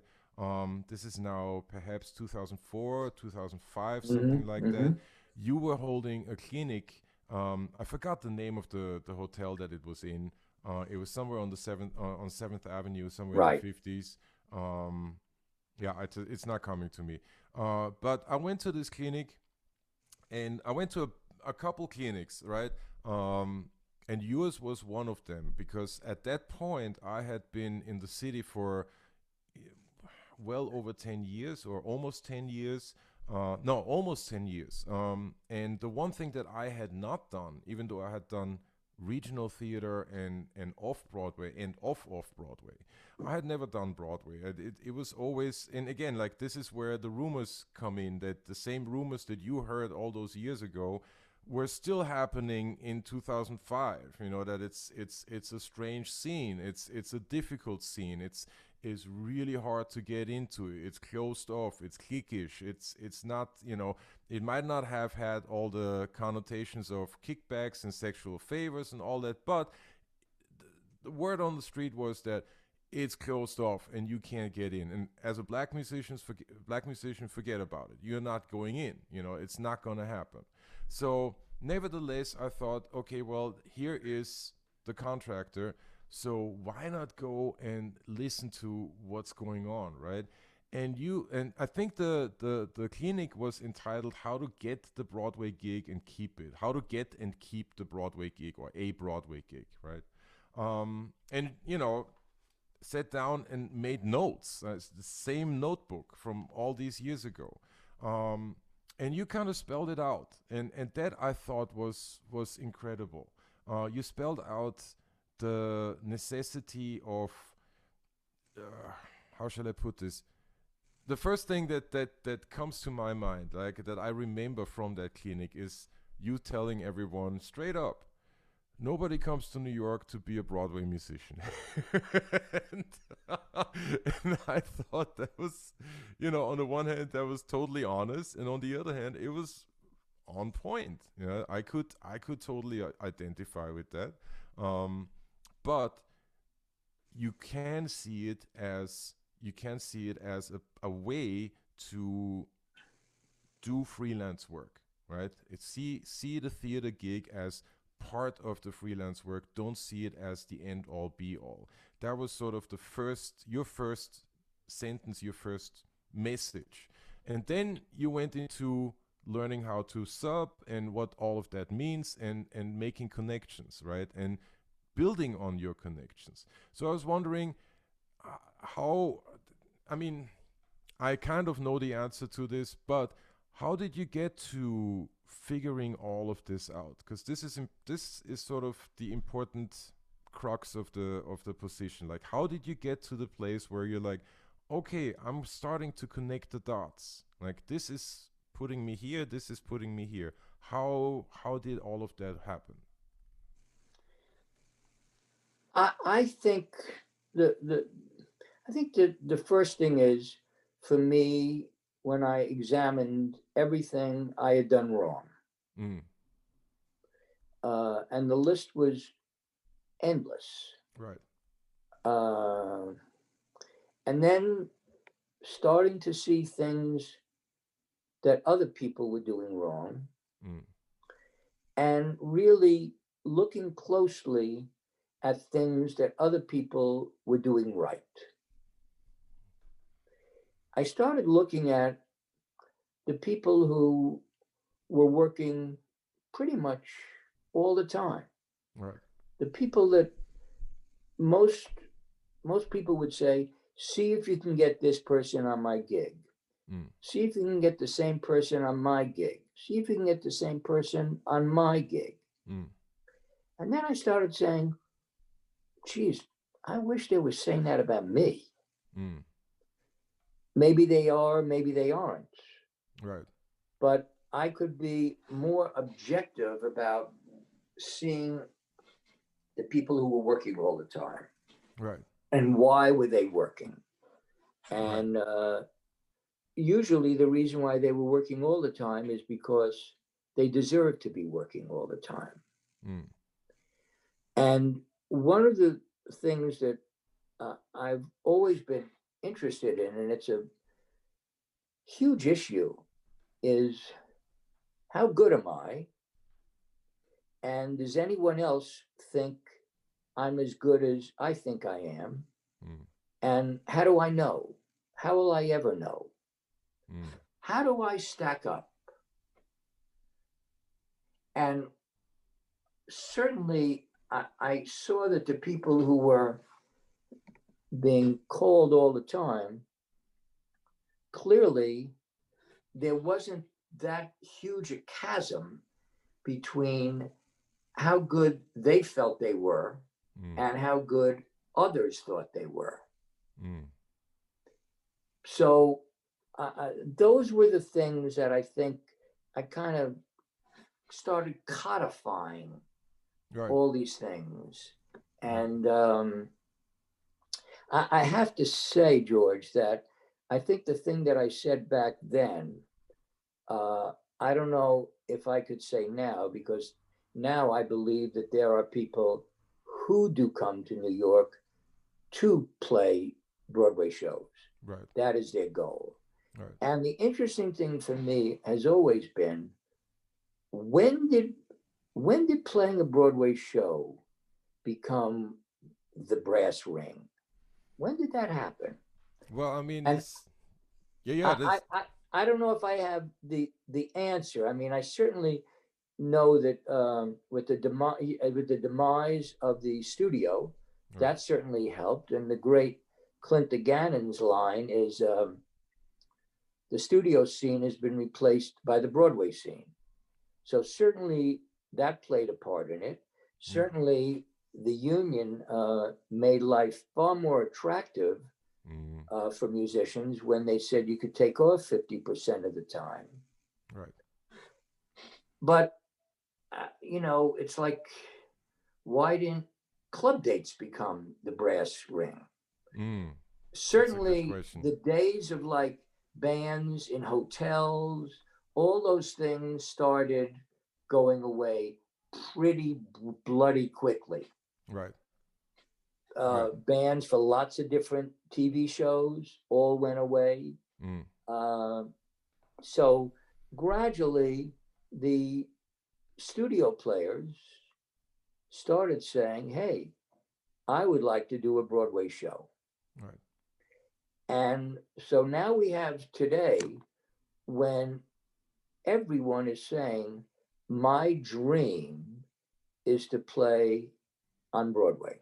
This is now perhaps 2004, 2005, Mm-hmm, something like mm-hmm. that. You were holding a clinic. I forgot the name of the hotel that it was in. It was somewhere on the Seventh Avenue, somewhere in the Right. 50s. Um, yeah, it's not coming to me. But I went to this clinic, and I went to a couple clinics, right? And yours was one of them because at that point I had been in the city for well over 10 years or almost 10 years. No, almost 10 years. And the one thing that I had not done, even though I had done regional theater and off Broadway and off Broadway, I had never done Broadway. It was always, and again, like this is where the rumors come in, that the same rumors that you heard all those years ago were still happening in 2005. That it's a strange scene. It's a difficult scene. It's really hard to get into. It's closed off. It's cliquish. It's not. It might not have had all the connotations of kickbacks and sexual favors and all that, but the word on the street was that it's closed off and you can't get in. And as a black musician, forget about it. You're not going in. It's not going to happen. So, nevertheless, I thought, okay, well, here is the contractor. So why not go and listen to what's going on, right? And I think the clinic was entitled "How to Get the Broadway Gig and Keep It." How to get and keep the Broadway gig or a Broadway gig, right? And sat down and made notes. It's the same notebook from all these years ago. Um, and you kind of spelled it out, and that I thought was incredible. You spelled out the necessity of uh, how shall I put this? The first thing that comes to my mind, like that I remember from that clinic, is you telling everyone straight up, nobody comes to New York to be a Broadway musician. and, and I thought that was, on the one hand, that was totally honest, and on the other hand, it was on point. I could totally identify with that. Um, but you can see it as a way to do freelance work, right? See the theater gig as part of the freelance work. Don't see it as the end all be all. That was sort of your first sentence, your first message. And then you went into learning how to sub and what all of that means, and making connections, right? And building on your connections. So I was wondering how, I mean, I kind of know the answer to this, but how did you get to figuring all of this out? Because this is sort of the important crux of the position. Like, how did you get to the place where you're like, okay, I'm starting to connect the dots. Like, this is putting me here. This is putting me here. How did all of that happen? I think the I think the first thing is, for me, when I examined everything I had done wrong, Mm, and the list was endless. right. Uh, and then starting to see things that other people were doing wrong, Mm, and really looking closely at things that other people were doing right. I started looking at the people who were working pretty much all the time. right. The people that most most people would say, see if you can get this person on my gig. Mm, See if you can get the same person on my gig. See if you can get the same person on my gig. mm, And then I started saying, geez, I wish they were saying that about me. mm, Maybe they are, maybe they aren't. right. But I could be more objective about seeing the people who were working all the time, Right. and why were they working. Right. And usually the reason why they were working all the time is because they deserve to be working all the time. Mm, And one of the things that I've always been interested in, and it's a huge issue, is how good am I? And does anyone else think I'm as good as I think I am? mm, And how do I know? How will I ever know? mm, How do I stack up? And certainly, I saw that the people who were being called all the time, clearly, there wasn't that huge a chasm between how good they felt they were mm, and how good others thought they were. mm. So, those were the things that I think I kind of started codifying Right. all these things. Right. And I have to say, George, that I think the thing that I said back then, uh, I don't know if I could say now, because now I believe that there are people who do come to New York to play Broadway shows. Right. That is their goal. Right. And the interesting thing for me has always been, when did when did playing a Broadway show become the brass ring? When did that happen? Well, I mean, And this. Yeah. Yeah. I, This. I, I, I don't know if I have the answer. I mean, I certainly know that with the demise of the studio, Right. that certainly helped. And the great Clint Gannon's line is, the studio scene has been replaced by the Broadway scene. So certainly that played a part in it. Mm, Certainly the union made life far more attractive mm, for musicians when they said you could take off 50% of the time. right. But it's like, why didn't club dates become the brass ring? Mm. That's a good Certainly, question. the days of like bands in hotels, all those things started going away pretty bloody quickly. Right. Right. Bands for lots of different TV shows all went away. Mm. Uh, so gradually, the studio players started saying, "Hey, I would like to do a Broadway show." Right. And so now we have today when everyone is saying, my dream is to play on Broadway.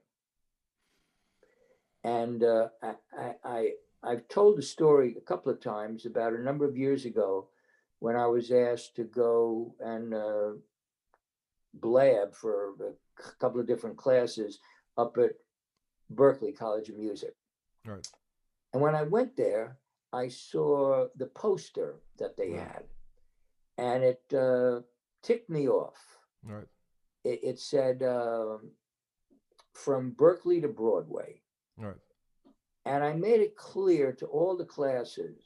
And I've told the story a couple of times about a number of years ago when I was asked to go and blab for a couple of different classes up at Berkeley College of Music. Right. And when I went there, I saw the poster that they Right. had, and it ticked me off. Right. It said from Berkeley to Broadway. Right. And I made it clear to all the classes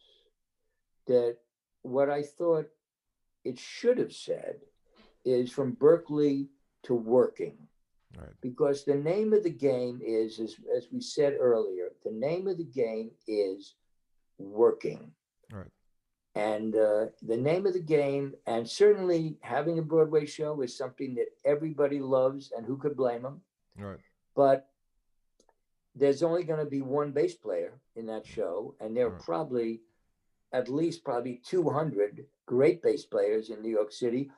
that what I thought it should have said is from Berkeley to working. Right. Because the name of the game is, as we said earlier, the name of the game is working. Right. And the name of the game, and certainly having a Broadway show is something that everybody loves, and who could blame them? Right. But there's only going to be one bass player in that show, and there are Right. probably at least probably 200 great bass players in New York City,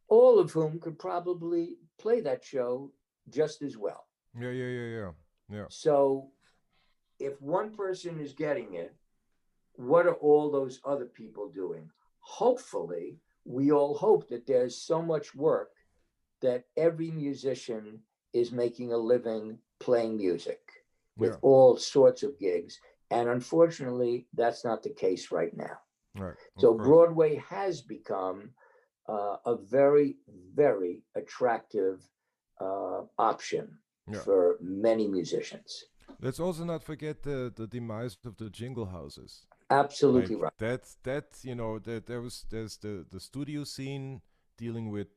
all of whom could probably play that show just as well. Yeah. Yeah. Yeah. Yeah. Yeah. So if one person is getting it, what are all those other people doing? Hopefully, we all hope that there's so much work that every musician is making a living playing music with Yeah. all sorts of gigs. And unfortunately, that's not the case right now. Right. Of So course. Broadway has become a very, very attractive option Yeah. for many musicians. Let's also not forget the demise of the jingle houses. Absolutely Like right. there's the studio scene dealing with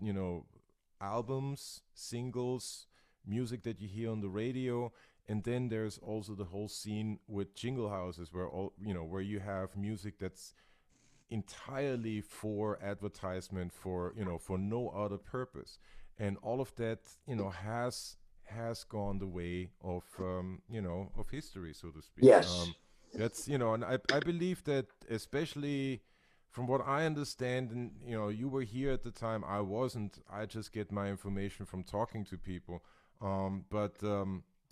albums, singles, music that you hear on the radio, and then there's also the whole scene with jingle houses where where you have music that's entirely for advertisement, for for no other purpose, and all of that has gone the way of of history, so to speak. Yes. That's and I believe that, especially from what I understand, and you were here at the time, I wasn't. I just get my information from talking to people. But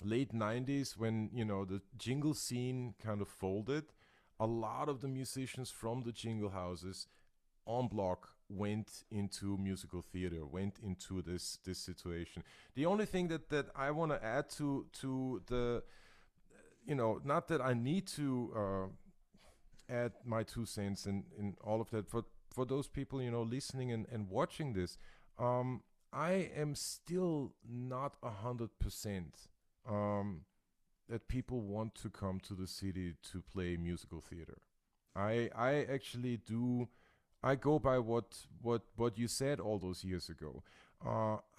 late 90s, when the jingle scene kind of folded, a lot of the musicians from the jingle houses en bloc went into musical theater, went into this situation. The only thing that I want to add to the not that I need to add my 2 cents in all of that, for those people listening and watching this, um I am still not 100% um that people want to come to the city to play musical theater. I actually do. I go by what you said all those years ago.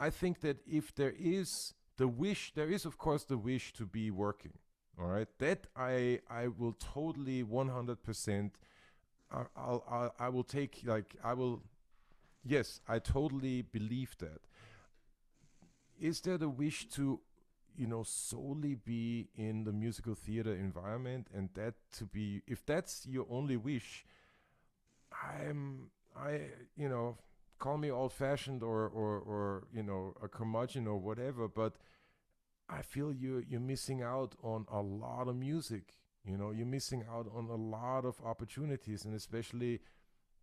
I think that if there is the wish, there is of course the wish to be working. All right, that I will totally 100%. I will take, like, I will. Yes, I totally believe that. Is there the wish to solely be in the musical theater environment, and that to be, if that's your only wish, I call me old fashioned, or a curmudgeon or whatever, but I feel you're missing out on a lot of music. You're missing out on a lot of opportunities, and especially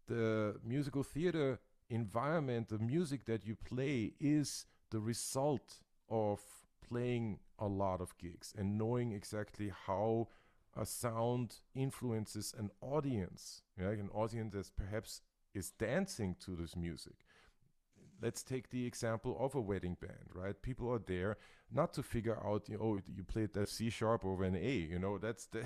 the musical theater environment. The music that you play is the result of playing a lot of gigs and knowing exactly how a sound influences an audience, an audience that perhaps is dancing to this music. let's take the example of a wedding band, right? People are there not to figure out, oh, you played that C sharp over an A, that's the,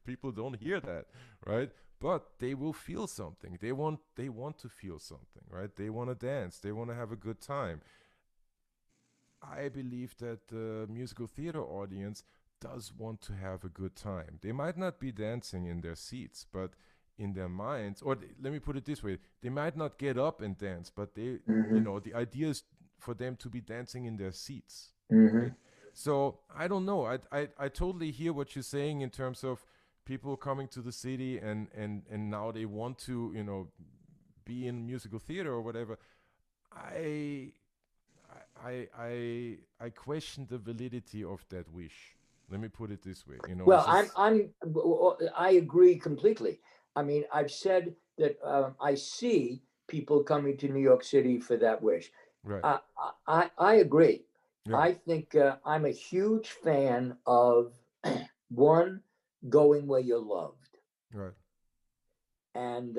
people don't hear that, right? But they will feel something. They want to feel something, right? They want to dance. They want to have a good time. I believe that the musical theater audience does want to have a good time. They might not be dancing in their seats, but in their minds, or let me put it this way, they might not get up and dance, but Mm-hmm. the idea is for them to be dancing in their seats, Mm-hmm. right? So I don't know. I totally hear what you're saying in terms of people coming to the city and now they want to, be in musical theater or whatever. I I question the validity of that wish. Let me put it this way. It's Well, just I agree completely. I mean, I've said that I see people coming to New York City for that wish. right. I I agree. Yeah. I think I'm a huge fan of one, going where you're loved, Right. and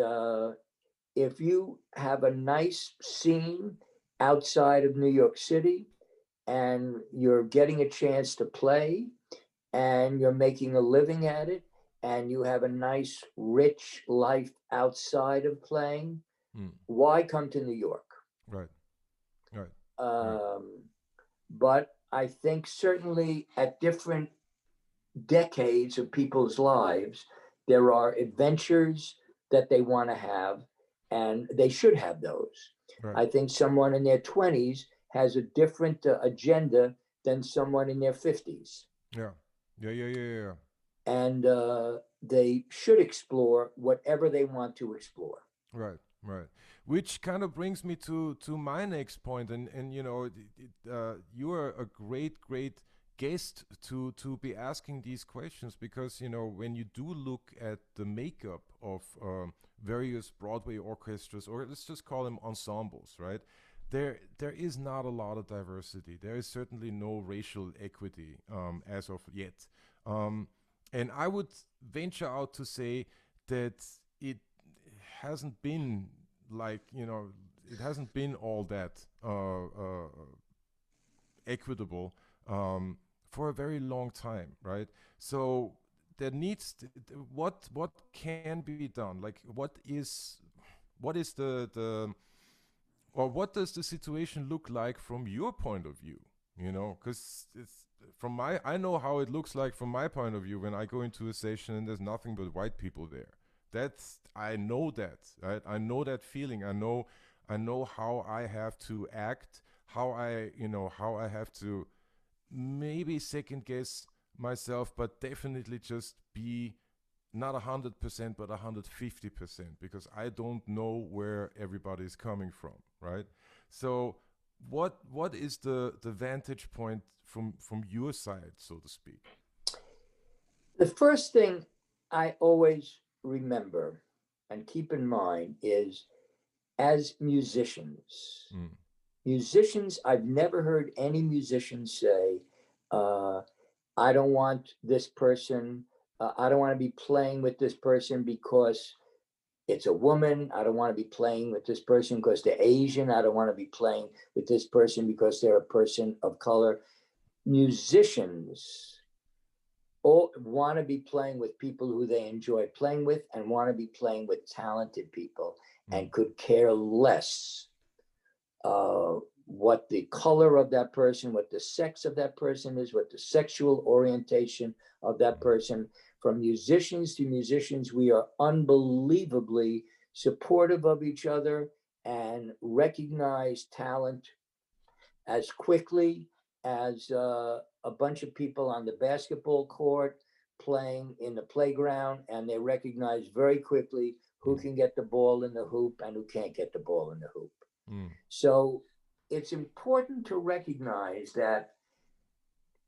if you have a nice scene outside of New York City and you're getting a chance to play and you're making a living at it and you have a nice, rich life outside of playing, Mm. why come to New York? Right. Right. Right. Um, but I think certainly at different decades of people's lives, there are adventures that they want to have, and they should have those. Right. I think someone in their 20s has a different agenda than someone in their 50s. Yeah. Yeah. Yeah. Yeah. Yeah. And they should explore whatever they want to explore. Right. Right. Which kind of brings me to my next point, and you are a great guest to be asking these questions, because when you do look at the makeup of various Broadway orchestras, or let's just call them ensembles, right? There is not a lot of diversity. There is certainly no racial equity as of yet, um, and I would venture out to say that it hasn't been like it hasn't been all that equitable for a very long time, right? So there needs what can be done, like what is the or what does the situation look like from your point of view, because it's from my I know how it looks like from my point of view when I go into a station and there's nothing but white people there. That's I know that, right? I know that feeling. I know how I have to act, how I have to maybe second guess myself, but definitely just be not 100% but 150%, because I don't know where everybody is coming from, right? So what is the vantage point from your side, so to speak? The first thing I always remember and keep in mind is, as Mm, musicians, I've never heard any musician say, uh, I don't want this person, I don't want to be playing with this person because it's a woman. I don't want to be playing with this person because they're Asian. I don't want to be playing with this person because they're a person of color. Musicians all want to be playing with people who they enjoy playing with and want to be playing with talented people mm, and could care less uh, what the color of that person, what the sex of that person is, what the sexual orientation of that mm, person. From musicians to musicians, we are unbelievably supportive of each other and recognize talent as quickly as a bunch of people on the basketball court playing in the playground, and they recognize very quickly who mm, can get the ball in the hoop and who can't get the ball in the hoop. mm, So it's important to recognize that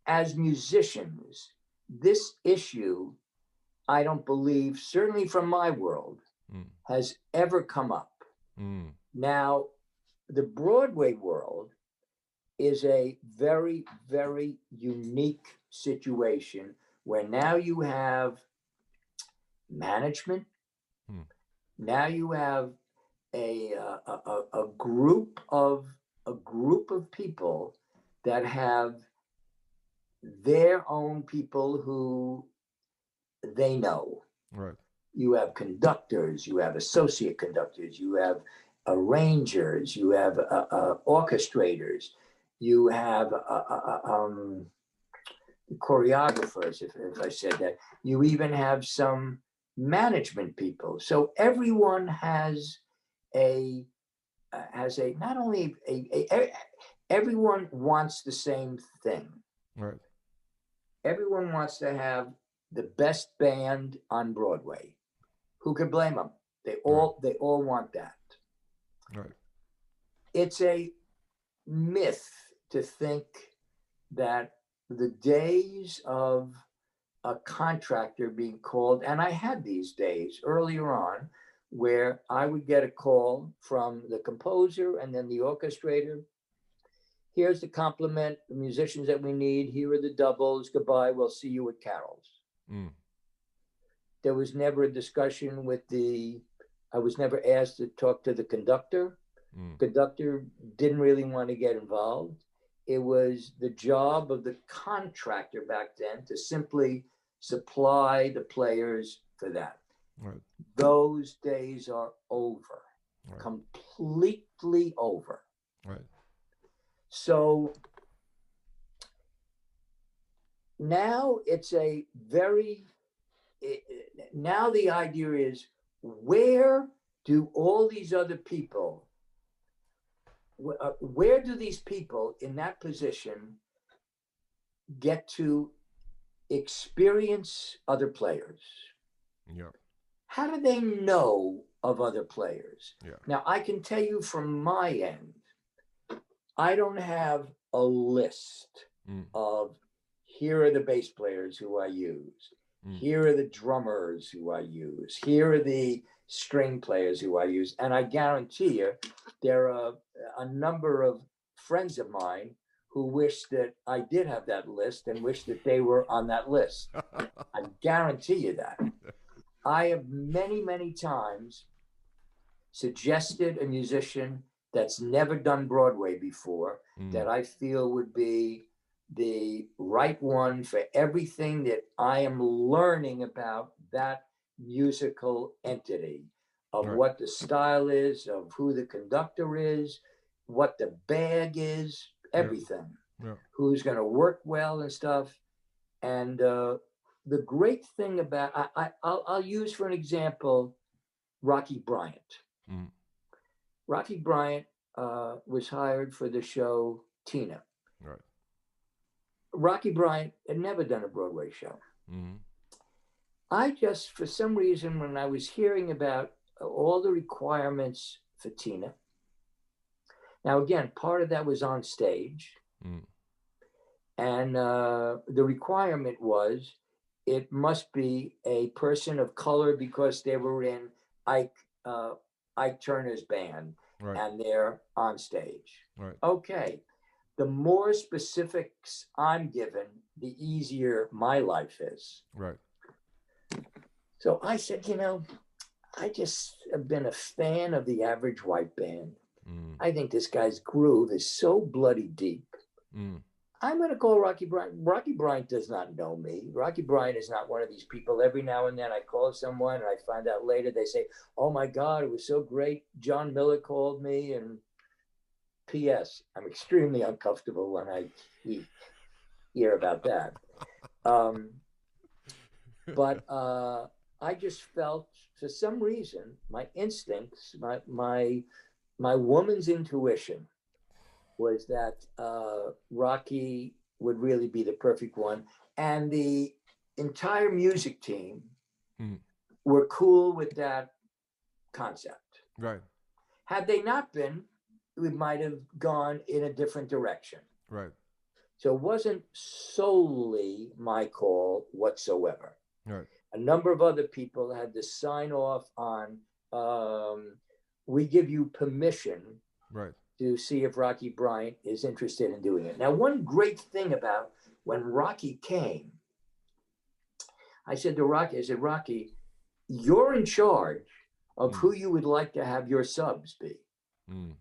as musicians, this issue, I don't believe, certainly from my world, mm, has ever come up. mm, Now, the Broadway world is a very, very unique situation where now you have management, mm, now you have a group of people that have their own people who they know. Right. You have conductors, you have associate conductors, you have arrangers, you have orchestrators, you have choreographers, if I said that. You even have some management people. So everyone has a not only everyone wants the same thing. Right. Everyone wants to have the best band on Broadway. Who could blame them? They all want that. Right. It's a myth to think that the days of a contractor being called, and I had these days earlier on, where I would get a call from the composer and then the orchestrator. Here's the complement, the musicians that we need. Here are the doubles. Goodbye. We'll see you at Carol's. Mm. There was never a discussion with I was never asked to talk to the conductor. Mm. Conductor didn't really want to get involved. It was the job of the contractor back then to simply supply the players for that. Right. Those days are over. Right. Completely over. Right. So now it's now the idea is, where do all these other people, where do these people in that position get to experience other players? Yeah. How do they know of other players? Yeah. Now, I can tell you from my end, I don't have a list of here are the bass players who I use. Here are the drummers who I use. Here are the string players who I use. And I guarantee you, there are a number of friends of mine who wish that I did have that list and wish that they were on that list. I guarantee you that. I have many, many times suggested a musician that's never done Broadway before that I feel would be the right one for everything that I am learning about that musical entity, of Right. what the style is, of who the conductor is, what the bag is, everything. Yeah. Who's going to work well and stuff. And the great thing about, I'll use for an example, Rocky Bryant. Rocky Bryant was hired for the show Tina. Right. Rocky Bryant had never done a Broadway show. I just, for some reason, when I was hearing about all the requirements for Tina, now again, part of that was on stage. And the requirement was it must be a person of color because they were in Ike Turner's band. Right. And they're on stage. Right. Okay. The more specifics I'm given, the easier my life is. Right. So I said, I just have been a fan of the Average White Band. I think this guy's groove is so bloody deep. I'm going to call Rocky Bryant. Rocky Bryant does not know me. Rocky Bryant is not one of these people. Every now and then I call someone and I find out later, they say, oh my God, it was so great. John Miller called me, and P.S. I'm extremely uncomfortable when I hear about that. But I just felt, for some reason, my instincts, my woman's intuition was that Rocky would really be the perfect one. And the entire music team were cool with that concept. Right. Had they not been, we might have gone in a different direction. Right. So it wasn't solely my call whatsoever. Right. A number of other people had to sign off on, we give you permission. Right. To see if Rocky Bryant is interested in doing it. Now, one great thing about when Rocky came, I said to Rocky, Rocky, you're in charge of Mm. who you would like to have your subs be. Mm.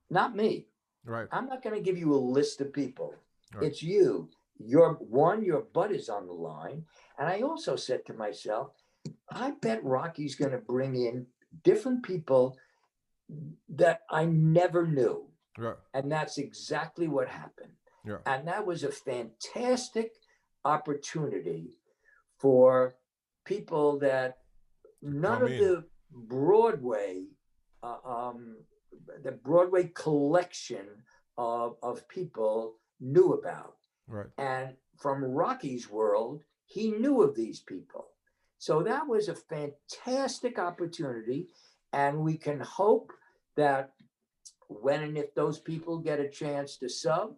Not me. Right. I'm not going to give you a list of people. Right. It's you. Your butt is on the line. And I also said to myself, I bet Rocky's going to bring in different people that I never knew. Right. And that's exactly what happened. Yeah. And that was a fantastic opportunity for people that To none come of in. Broadway, uh, um, the Broadway collection of people knew about. Right. And from Rocky's world, he knew of these people. So that was a fantastic opportunity. And we can hope that when and if those people get a chance to sub,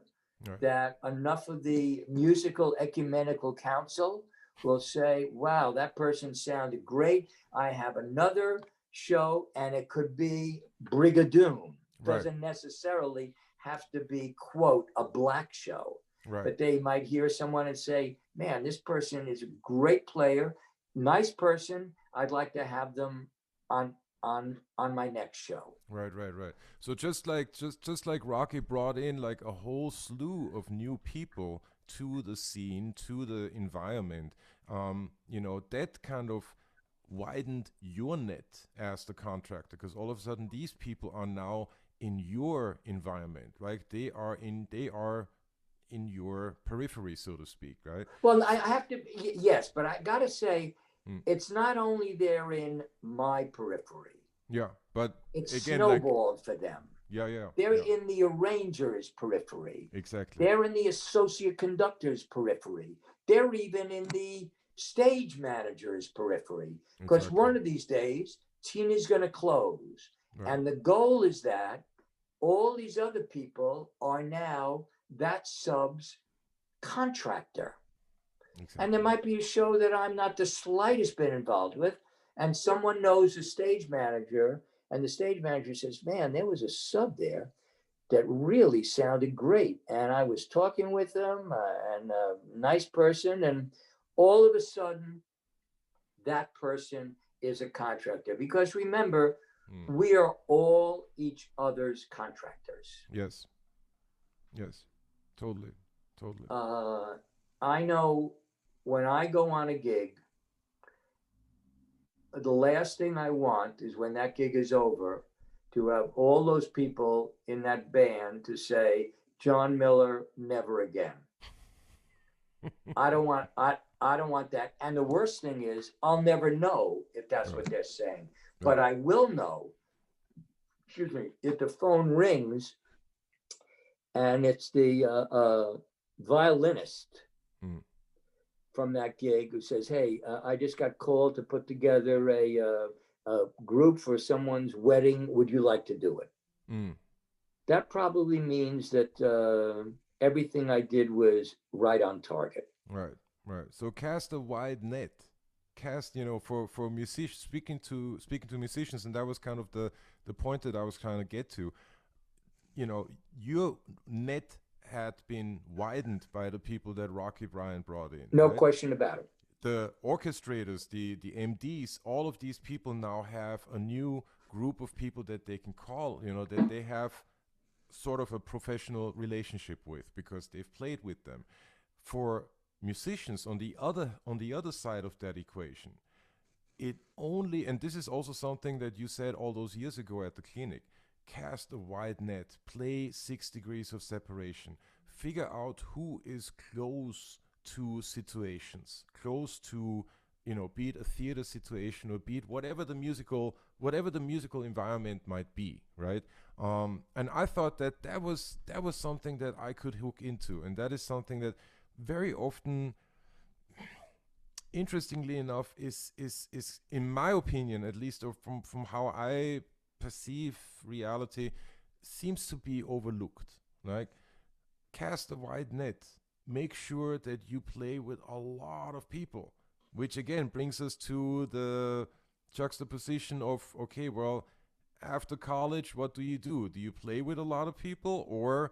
Right. that enough of the musical ecumenical council will say, wow, that person sounded great. I have another show, and it could be Brigadoon. Right. Doesn't necessarily have to be, quote, a black show. Right. But they might hear someone and say, man, this person is a great player, nice person. I'd like to have them on on my next show. Right, right, right. So just like Rocky brought in like a whole slew of new people to the scene, to the environment. That kind of widened your net as the contractor because all of a sudden these people are now in your environment, right? They are in your periphery, so to speak, right? Well, I have to, yes, but I got to say, Mm. it's not only they're in my periphery, Yeah, but it's again, like, snowballed for them. yeah, yeah, They're yeah, in the arranger's periphery, exactly, they're in the associate conductor's periphery, they're even in the stage manager's periphery. Because exactly, one of these days, Tina's going to close. right, And the goal is that all these other people are now that sub's contractor. And there exactly, might be a show that I'm not the slightest bit involved with, and someone knows the stage manager, and the stage manager says, man, there was a sub there that really sounded great. And I was talking with them, and a nice person, and all of a sudden, that person is a contractor. Because remember, mm. we are all each other's contractors. Yes, yes, totally, totally, Uh, I know when I go on a gig, the last thing I want is when that gig is over to have all those people in that band to say, John Miller, never again. I don't want that. And the worst thing is I'll never know if that's right, what they're saying. right, But I will know, excuse me, if the phone rings and it's the violinist mm. from that gig who says, "Hey, I just got called to put together a group for someone's wedding. Would you like to do it?" Mm. That probably means that everything I did was right on target. Right, right. So cast a wide net. Cast, for musicians, speaking to musicians, and that was kind of the point that I was trying to get to. Your net had been widened by the people that Rocky Bryan brought in, No right? question about it. The orchestrators, the MDs, all of these people now have a new group of people that they can call, that they have sort of a professional relationship with because they've played with them. For musicians on the other side of that equation, it only, and this is also something that you said all those years ago at the clinic, cast a wide net, play 6 degrees of separation, figure out who is close to situations, close to, be it a theater situation or be it whatever the musical environment might be, right? And I thought that was something that I could hook into, and that is something that very often, interestingly enough, is in my opinion, at least, or from how I perceive reality, seems to be overlooked. Like, cast a wide net, make sure that you play with a lot of people, which again brings us to the juxtaposition of, okay, well, after college, what do you do? Do you play with a lot of people, or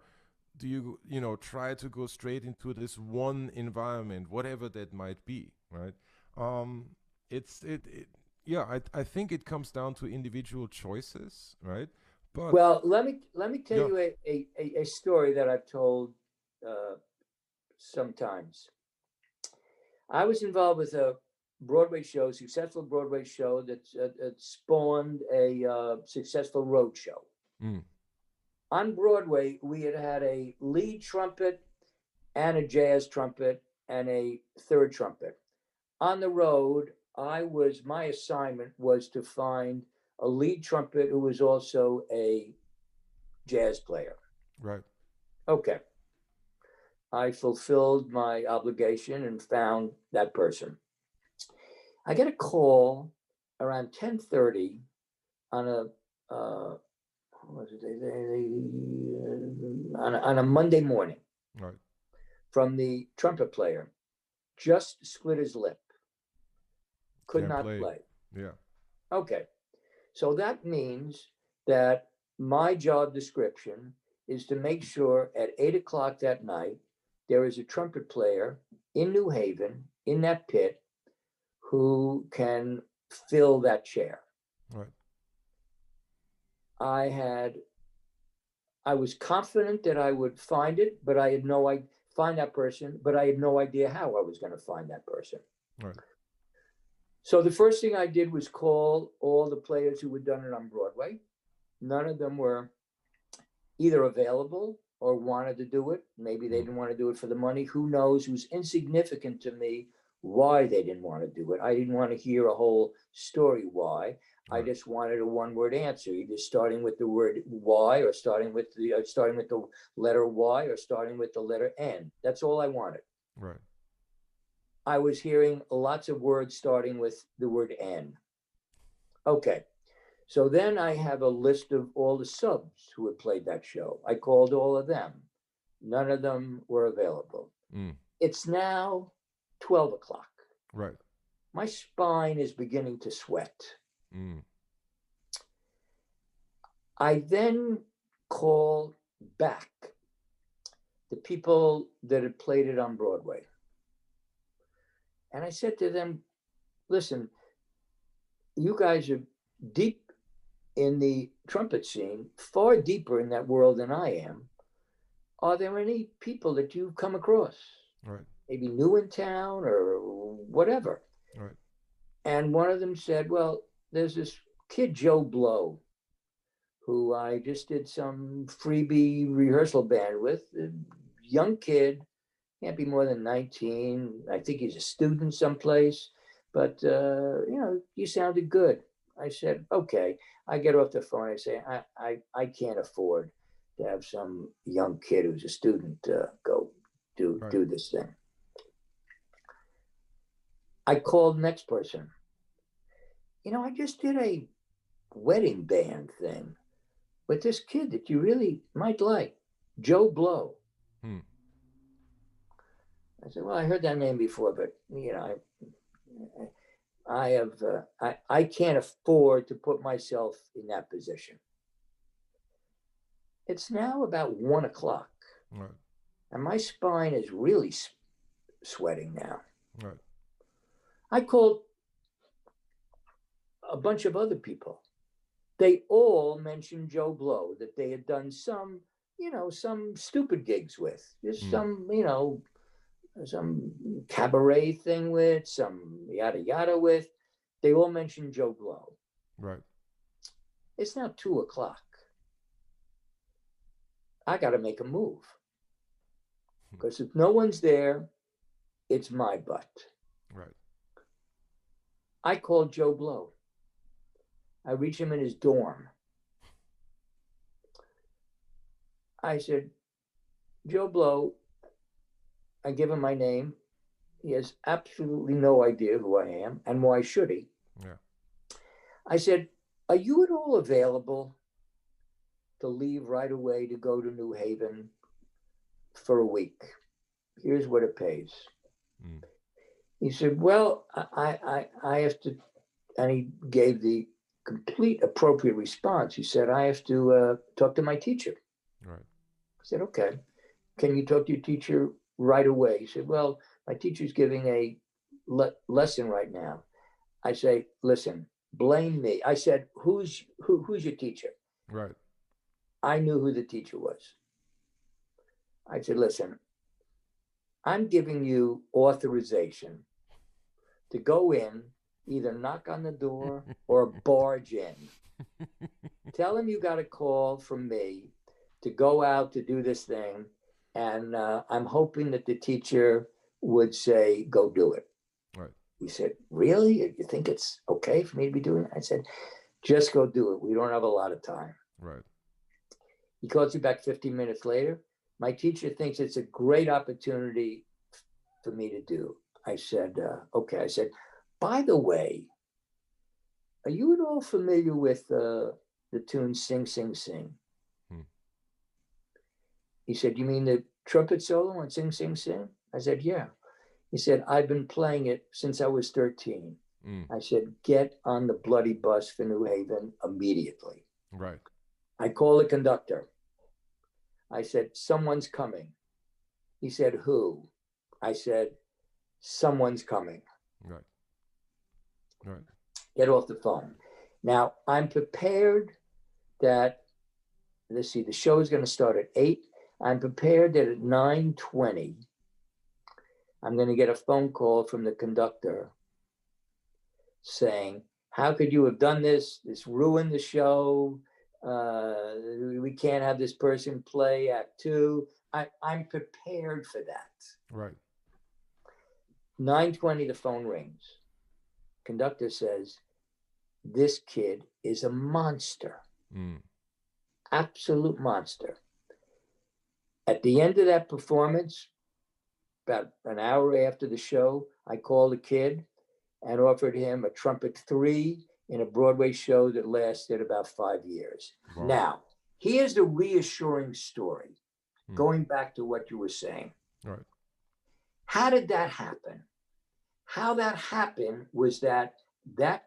do you try to go straight into this one environment, whatever that might be, right? um it's it, it yeah, I think it comes down to individual choices, right? But Well, let me tell yeah, you a story that I've told uh, sometimes. I was involved with a Broadway show, successful Broadway show that spawned a successful road show. mm, On Broadway, we had had a lead trumpet and a jazz trumpet and a third trumpet. On the road, my assignment was to find a lead trumpet who was also a jazz player. right, Okay. I fulfilled my obligation and found that person. I get a call around 10:30 on a what was it? On a Monday morning right. from the trumpet player. Just split his lip, could Can't not play. play. Yeah, Okay, so that means that my job description is to make sure at 8 o'clock that night there is a trumpet player in New Haven in that pit who can fill that chair. right, I had I was confident that I would find it, but I had no I find that person, but I had no idea how I was going to find that person. right, So the first thing I did was call all the players who had done it on Broadway. None of them were either available or wanted to do it. Maybe they mm, didn't want to do it for the money. Who knows? It was insignificant to me why they didn't want to do it. I didn't want to hear a whole story why. I right, just wanted a one-word answer, either starting with the word Y or starting with the letter Y or starting with the letter N. That's all I wanted. right, I was hearing lots of words starting with the word N. Okay. So then I have a list of all the subs who had played that show. I called all of them. None of them were available. mm, It's now 12 o'clock. right, My spine is beginning to sweat. mm, I then call back the people that had played it on Broadway. And I said to them, listen, you guys are deep in the trumpet scene, far deeper in that world than I am. Are there any people that you've come across? right, Maybe new in town or whatever. right, And one of them said, well, there's this kid, Joe Blow, who I just did some freebie rehearsal band with. A young kid, can't be more than 19. I think he's a student someplace, but you sounded good. I said, okay. I get off the phone. I say, I can't afford to have some young kid who's a student go right, do this thing. I called the next person. I just did a wedding band thing with this kid that you really might like, Joe Blow. mm, I said, well, I heard that name before, but I have I can't afford to put myself in that position. It's now about 1 o'clock, right, and my spine is really sweating now. right, I called a bunch of other people. They all mentioned Joe Blow, that they had done some stupid gigs with, just mm, some cabaret thing with, some yada yada with. They all mentioned Joe Blow. right, It's now 2 o'clock. I got to make a move because if no one's there, it's my butt. right, I called Joe Blow. I reach him in his dorm. I said, Joe Blow, I give him my name. He has absolutely no idea who I am, and why should he? yeah, I said, are you at all available to leave right away to go to New Haven for a week? Here's what it pays. mm, He said, well, I have to, and he gave the complete appropriate response. He said, I have to talk to my teacher. right, I said, okay. Can you talk to your teacher right away? He said, well, my teacher's giving a lesson right now. I say, listen, blame me. I said, who's your teacher? Right. I knew who the teacher was. I said, listen, I'm giving you authorization to go in, either knock on the door or barge in. Tell him you got a call from me to go out to do this thing. And I'm hoping that the teacher would say, go do it. Right. He said, really? You think it's okay for me to be doing it? I said, just go do it. We don't have a lot of time. Right. He calls you back 15 minutes later. My teacher thinks it's a great opportunity for me to do. I said, okay. I said, by the way, are you at all familiar with the tune Sing, Sing, Sing? He said, you mean the trumpet solo on Sing, Sing, Sing? I said, yeah. He said, I've been playing it since I was 13. I said, get on the bloody bus for New Haven immediately. Right. I called the conductor. I said, someone's coming. He said, who? I said, someone's coming. Right. Right. Get off the phone. Now, I'm prepared that, let's see, the show is going to start at 8. I'm prepared that at 9:20, I'm going to get a phone call from the conductor saying, how could you have done this? This ruined the show. We can't have this person play Act 2. I'm prepared for that. Right. 9:20, the phone rings. Conductor says, this kid is a monster. Absolute monster. At the end of that performance, about an hour after the show, I called the kid and offered him a trumpet 3 in a Broadway show that lasted about 5 years. Wow. Now, here's the reassuring story, going back to what you were saying. Right. How did that happen? How that happened was that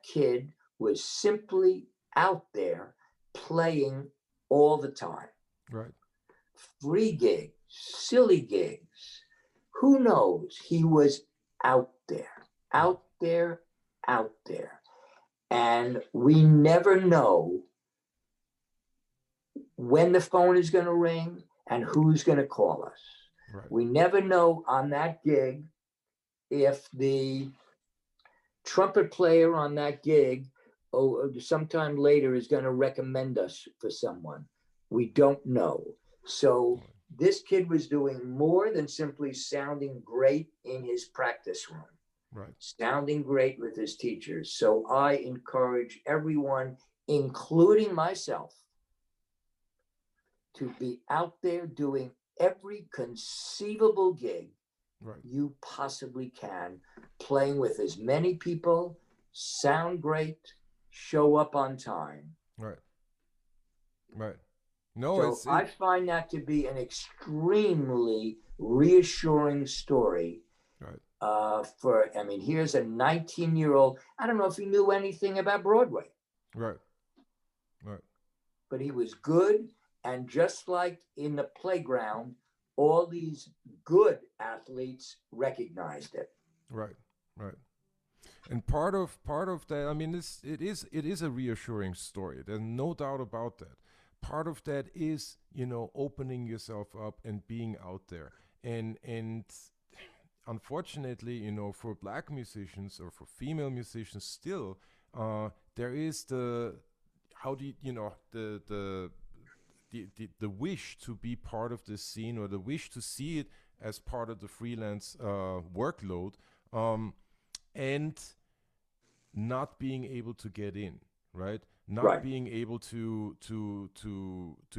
kid was simply out there playing all the time. Right. Free gigs, silly gigs. Who knows? He was out there, out there, out there. And we never know when the phone is going to ring and who's going to call us. Right. We never know on that gig if the trumpet player on that gig sometime later is going to recommend us for someone. We don't know. So this kid was doing more than simply sounding great in his practice room. Right. Sounding great with his teachers. So I encourage everyone, including myself, to be out there doing every conceivable gig you possibly can, playing with as many people, sound great, show up on time. Right. Right. No, so I find that to be an extremely reassuring story. Right. Here's a 19-year-old. I don't know if he knew anything about Broadway. Right. Right. But he was good. And just like in the playground, all these good athletes recognized it. Right. Right. And part of that, it is a reassuring story. There's no doubt about that. Part of that is, opening yourself up and being out there. And unfortunately, for black musicians or for female musicians still, there is the wish to be part of this scene, or the wish to see it as part of the freelance workload, and not being able to get in, right? Not being able to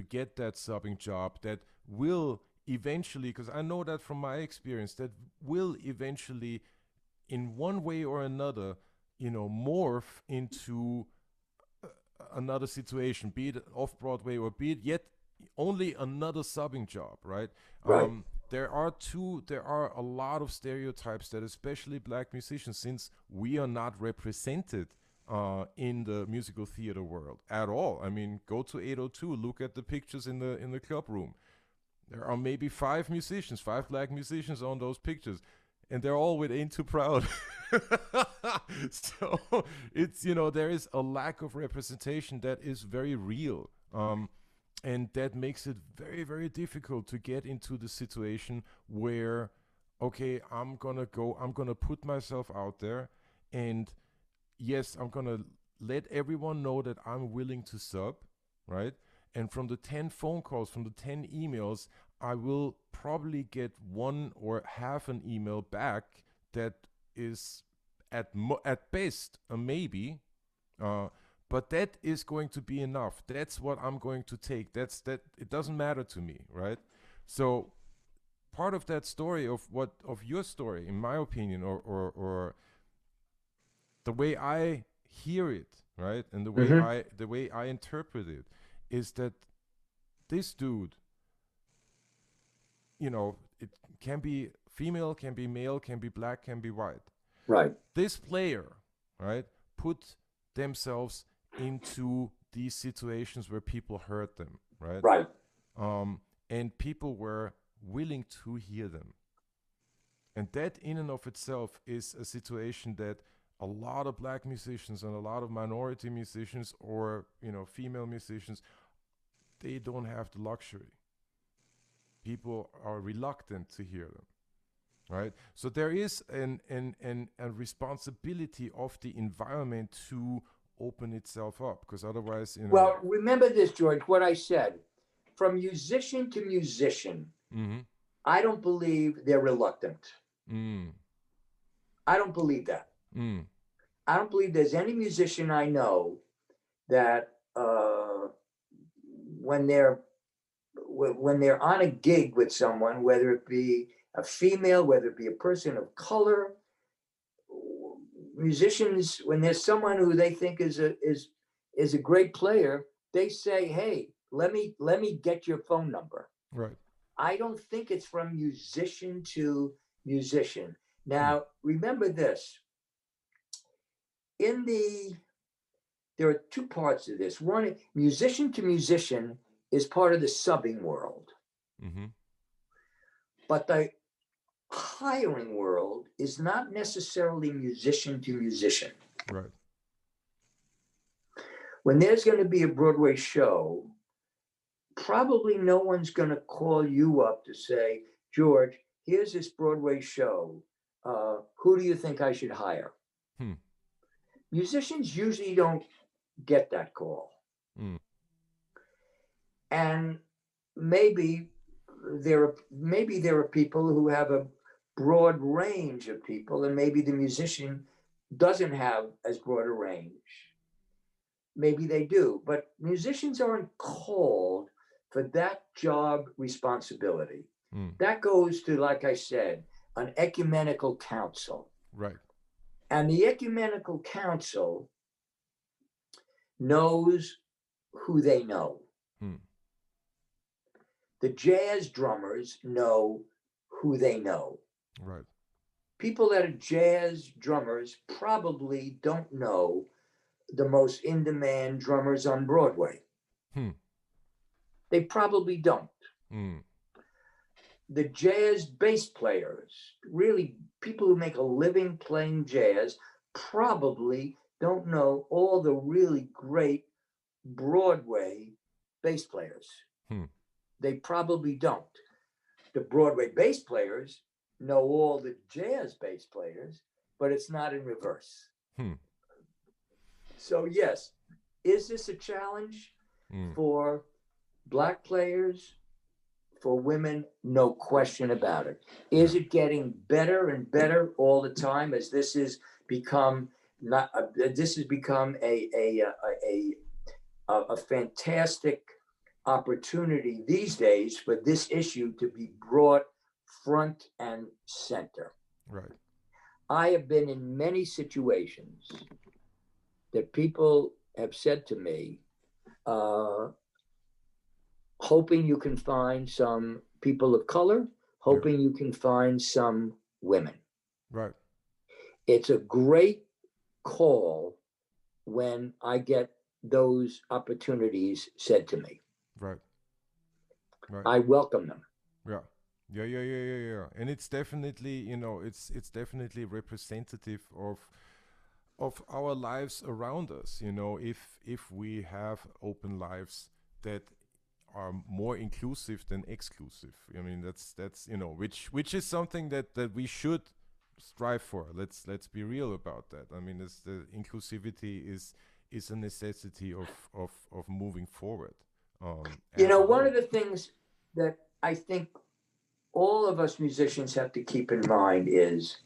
get that subbing job that will eventually, because I know that from my experience, that will eventually, in one way or another, morph into another situation, be it off Broadway or be it yet only another subbing job, right? There are a lot of stereotypes that especially black musicians, since we are not represented in the musical theater world at all. I mean, go to 802, look at the pictures in the club room. There are maybe 5 black musicians on those pictures. and they're all with Ain't Too Proud. So it's, there is a lack of representation that is very real. And that makes it very, very difficult to get into the situation where, okay, I'm gonna put myself out there, and yes, I'm gonna let everyone know that I'm willing to sub, right? And from the 10 phone calls, from the 10 emails, I will probably get one or half an email back that is at best a maybe, uh, but that is going to be enough. That's what I'm going to take. That. It doesn't matter to me, right? So part of that story of your story, in my opinion, or the way I hear it, right, and Mm-hmm. the way I interpret it, is that this dude, it can be female, can be male, can be black, can be white. Right. This player, right, put themselves into these situations where people hurt them, right? Right. And people were willing to hear them. And that in and of itself is a situation that a lot of black musicians and a lot of minority musicians, or female musicians, they don't have the luxury. People are reluctant to hear them, right? So there is a responsibility of the environment to open itself up, because otherwise, Well, remember this, George, what I said. From musician to musician, mm-hmm. I don't believe they're reluctant. Mm. I don't believe that. Mm. I don't believe there's any musician I know that when they're on a gig with someone, whether it be a female, whether it be a person of color, musicians, when there's someone who they think is a great player, they say, "Hey, let me get your phone number." Right. I don't think it's from musician to musician. Now, remember this. There are two parts of this. One, musician to musician is part of the subbing world. Mm-hmm. But the hiring world is not necessarily musician to musician. Right. When there's going to be a Broadway show, probably no one's going to call you up to say, "George, here's this Broadway show. Who do you think I should hire?" Musicians usually don't get that call. And maybe there are people who have a broad range of people, and maybe the musician doesn't have as broad a range. Maybe they do, but musicians aren't called for that job responsibility. That goes to, like I said, an ecumenical council. Right. And the ecumenical council knows who they know. The jazz drummers know who they know. Right. People that are jazz drummers probably don't know the most in-demand drummers on Broadway. They probably don't. The jazz bass players, really people who make a living playing jazz, probably don't know all the really great Broadway bass players. They probably don't. The Broadway bass players know all the jazz bass players, but it's not in reverse. So yes, is this a challenge for Black players, for women? No question about it. Is it getting better and better all the time as this has become a fantastic opportunity these days for this issue to be brought front and center. Right. I have been in many situations that people have said to me, hoping you can find some people of color, hoping you can find some women. Right. It's a great call when I get those opportunities said to me. Right. Right. I welcome them. Yeah. Yeah, yeah, yeah, yeah, yeah. And it's definitely, it's definitely representative of our lives around us. If we have open lives that are more inclusive than exclusive. I mean, that's which is something that we should strive for. Let's be real about that. I mean, the inclusivity is a necessity of moving forward, as a One whole. of the things that I think all of us musicians have to keep in mind is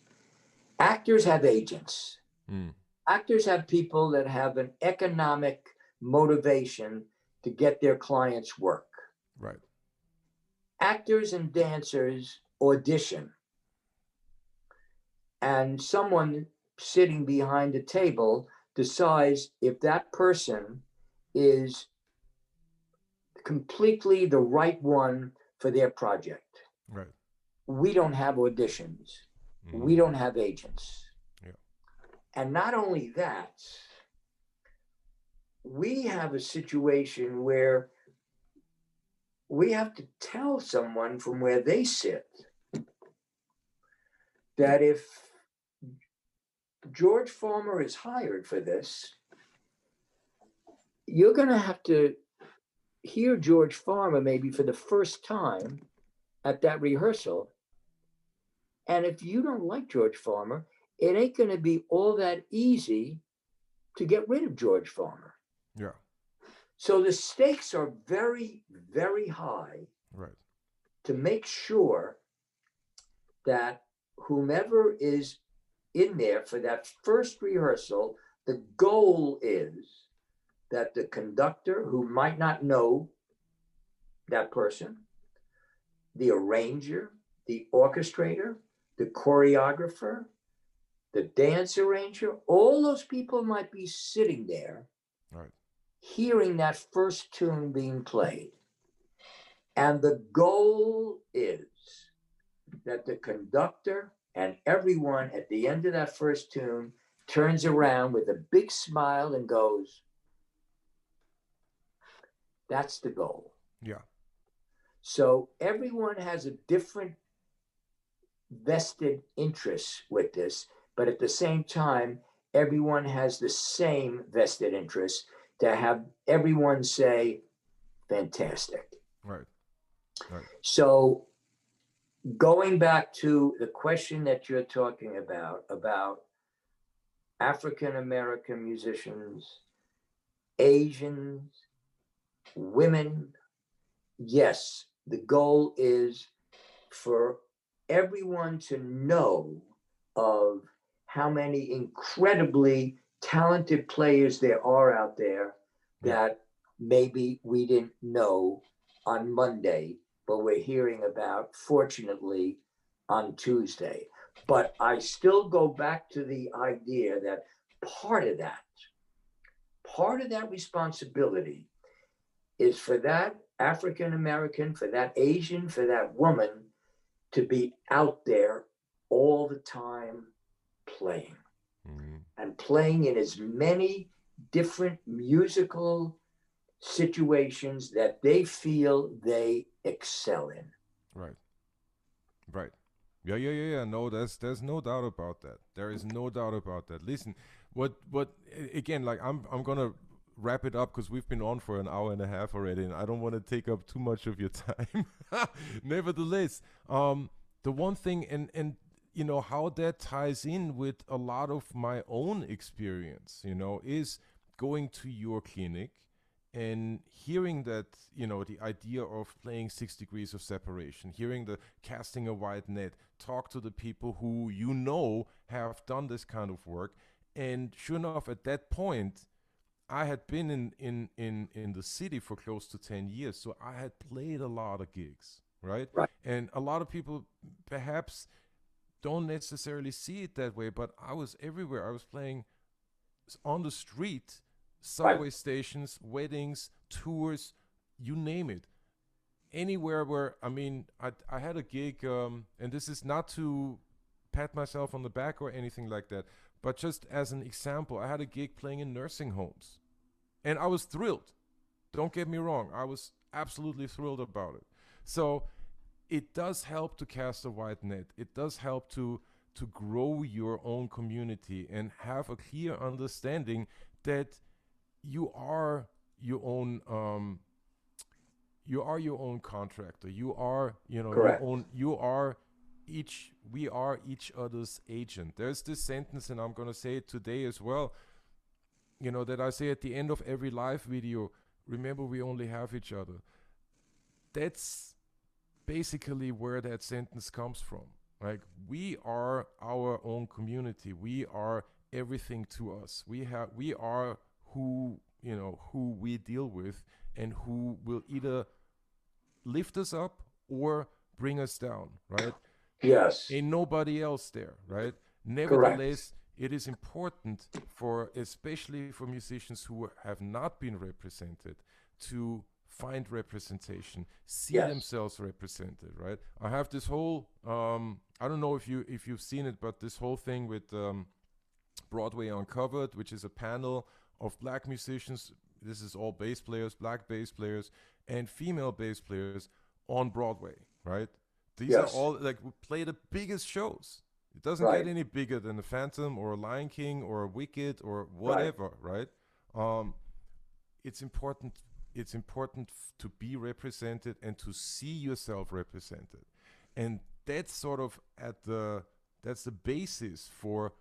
actors have agents. Mm, Actors have people that have an economic motivation to get their clients work. right. Actors and dancers audition, and someone sitting behind a table decides if that person is completely the right one for their project. Right. We don't have auditions. We Mm, don't have agents. yeah. And not only that, we have a situation where we have to tell someone from where they sit that if George Farmer is hired for this, you're going to have to hear George Farmer maybe for the first time at that rehearsal. And if you don't like George Farmer, it ain't going to be all that easy to get rid of George Farmer. Yeah. So the stakes are very, very high Right. to make sure that whomever is in there for that first rehearsal, the goal is that the conductor, who might not know that person, the arranger, the orchestrator, the choreographer, the dance arranger, all those people might be sitting there Right. hearing that first tune being played. And the goal is that the conductor and everyone at the end of that first tune turns around with a big smile and goes, that's the goal. Yeah. So everyone has a different vested interest with this, but at the same time, everyone has the same vested interest to have everyone say, fantastic. Right. Right. So going back to the question that you're talking about African American musicians, Asians, women, yes, the goal is for everyone to know of how many incredibly talented players there are out there Yeah. that maybe we didn't know on Monday, but we're hearing about, fortunately, on Tuesday. But I still go back to the idea that part of that, part of that responsibility is for that African American, for that Asian, for that woman to be out there all the time playing Mm, and playing in as many different musical situations that they feel they excel in. right. Right. Yeah, yeah, yeah, yeah. No, there's no doubt about that. There is no doubt about that. Listen, again, like I'm gonna wrap it up because we've been on for an hour and a half already, and I don't want to take up too much of your time. Nevertheless, the one thing, and how that ties in with a lot of my own experience, is going to your clinic and hearing that, the idea of playing 6 degrees of separation, hearing the casting a wide net, talk to the people who have done this kind of work. And sure enough, at that point, I had been in the city for close to 10 years, so I had played a lot of gigs, right? Right. And a lot of people perhaps don't necessarily see it that way, but I was everywhere. I was playing on the street, Right. subway stations, weddings, tours, you name it. Anywhere where, I mean, I had a gig, and this is not to pat myself on the back or anything like that, but just as an example, I had a gig playing in nursing homes. And I was thrilled. Don't get me wrong, I was absolutely thrilled about it. So it does help to cast a wide net. It does help to grow your own community and have a clear understanding that you are your own you are your own contractor. You are, you know, your Correct. own. You are each. We are each other's agent. There's this sentence, and I'm gonna say it today as well. You know that I say at the end of every live video. Remember, we only have each other. That's basically where that sentence comes from. Like we are our own community. We are everything to us. We are who, you know, who we deal with and who will either lift us up or bring us down, right? Yes. Ain't nobody else there, right? Correct. Nevertheless, it is important for, especially for musicians who have not been represented, to find representation, see Yes. themselves represented, right? I have this whole, I don't know if you've seen it, but this whole thing with Broadway Uncovered, which is a panel of black musicians. This is all bass players, black bass players, and female bass players on Broadway, right? These are Yes. all like we play the biggest shows. It doesn't get Right. any bigger than the Phantom or Lion King or Wicked or Right. whatever, right? Um, it's important. It's important to be represented and to see yourself represented, and that's sort of at the that's the basis for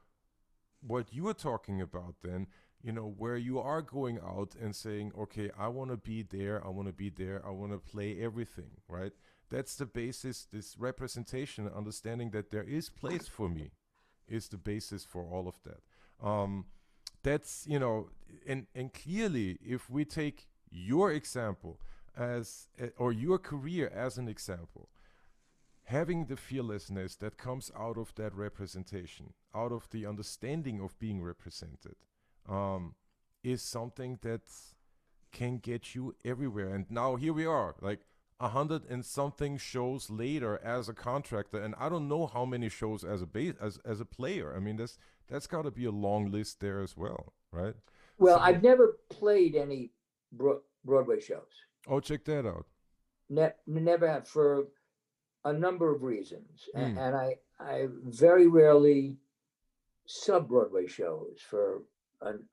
what you are talking about then, you know, where you are going out and saying, okay, I want to be there, I want to be there, I want to play everything, right? That's the basis. This representation, understanding that there is place for me, is the basis for all of that. That's, you know, and clearly, if we take your example as or your career as an example, having the fearlessness that comes out of that representation, out of the understanding of being represented, um, is something that can get you everywhere. And now here we are, like 100 and something shows later as a contractor, and I don't know how many shows as a as a player. I mean, that's got to be a long list there as well, right? Well, So, I've never played any Broadway shows. oh, check that out. Never have, for a number of reasons, Mm, and I very rarely sub Broadway shows for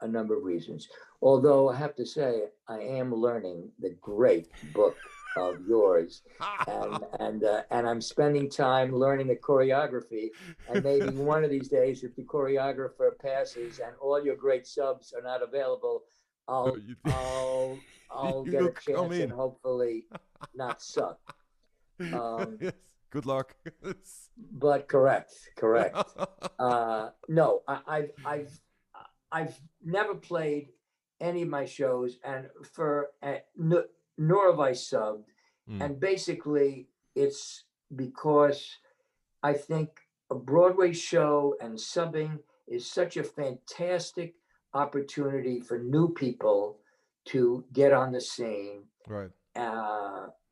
a number of reasons. Although I have to say, I am learning the great book of yours, and I'm spending time learning the choreography. And maybe one of these days, if the choreographer passes and all your great subs are not available, no, I'll I'll I'll you get will a come chance and in. hopefully not suck. Um, Yes. Good luck. but correct, correct. No, I've never played any of my shows, and nor have I subbed. Mm, And basically, it's because I think a Broadway show and subbing is such a fantastic opportunity for new people to get on the scene, right,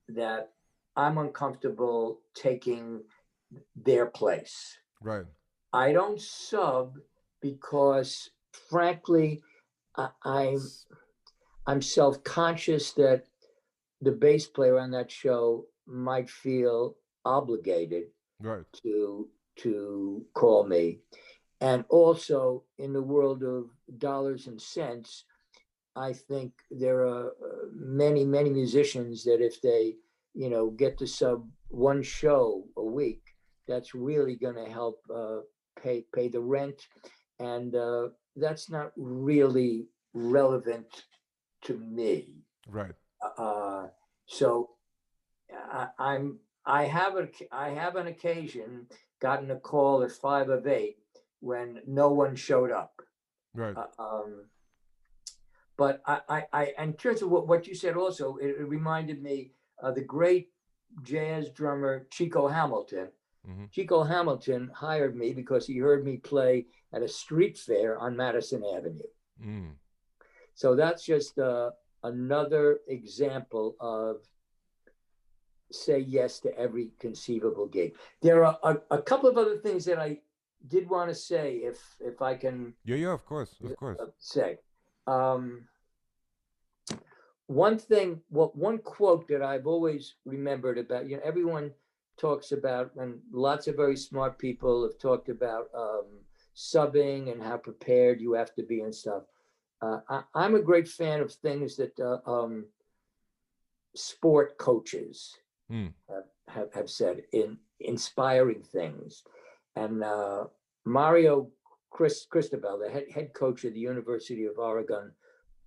that I'm uncomfortable taking their place. right, I don't sub because, frankly, I, I'm I'm self conscious that the bass player on that show might feel obligated right, to call me. And also, in the world of dollars and cents, I think there are many musicians that if they, get to sub one show a week, that's really going to help pay the rent, and that's not really relevant to me. right. Uh, so I have an occasion gotten a call at 5 of 8 when no one showed up. Right. Uh, um, but in terms of what you said, also, it reminded me of the great jazz drummer Chico Hamilton. Mm-hmm. Chico Hamilton hired me because he heard me play at a street fair on Madison Avenue. Mm. So that's just another example of say yes to every conceivable gig. There are a couple of other things that I did want to say, if I can Yeah, yeah, of course, of course. say. Um, one quote that I've always remembered about, everyone talks about, and lots of very smart people have talked about subbing and how prepared you have to be and stuff. I'm a great fan of things that sport coaches have said in inspiring things. And Mario Cristobal, the head coach of the University of Oregon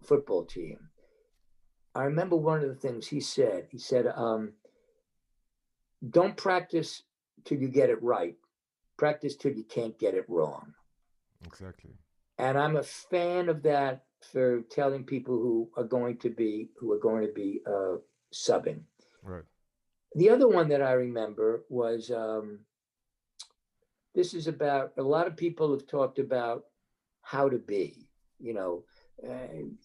football team, I remember one of the things he said. He said, don't practice till you get it right. Practice till you can't get it wrong. Exactly. And I'm a fan of that for telling people who are going to be subbing. Right. The other one that I remember was this is about, a lot of people have talked about how to be,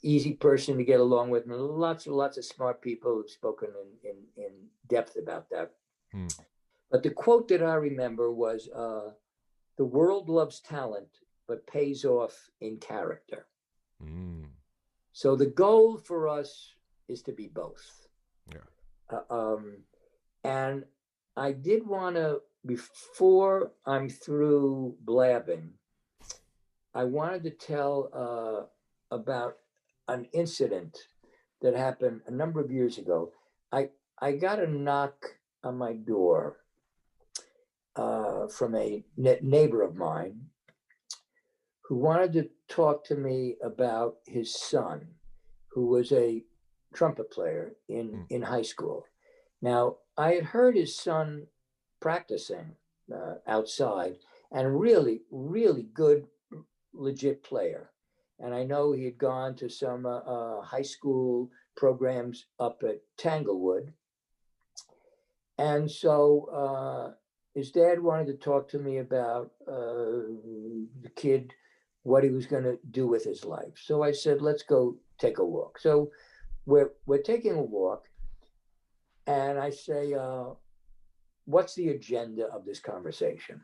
easy person to get along with, and lots of smart people have spoken in depth about that. But the quote that I remember was, the world loves talent, but pays off in character. So the goal for us is to be both. Yeah. And I did want to, before I'm through blabbing, I wanted to tell about an incident that happened a number of years ago. I got a knock on my door from a neighbor of mine who wanted to talk to me about his son, who was a trumpet player in high school. Now, I had heard his son practicing outside, and really, really good, legit player. And I know he had gone to some high school programs up at Tanglewood. And so his dad wanted to talk to me about the kid, what he was going to do with his life. So I said, let's go take a walk. So we're taking a walk, and I say, what's the agenda of this conversation?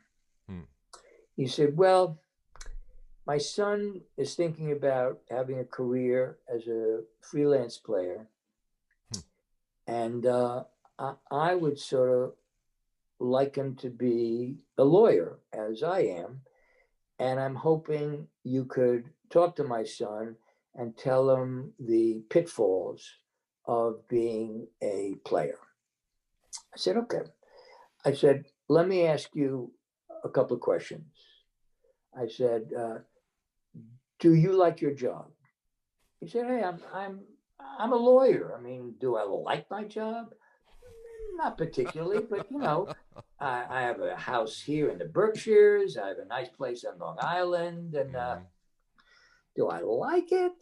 He said, well, my son is thinking about having a career as a freelance player. And I would sort of like him to be a lawyer, as I am. And I'm hoping you could talk to my son and tell him the pitfalls of being a player. I said, okay. I said, let me ask you a couple of questions. I said, do you like your job? He said, hey, I'm a lawyer. I mean, do I like my job? Not particularly, but I have a house here in the Berkshires. I have a nice place on Long Island, and do I like it?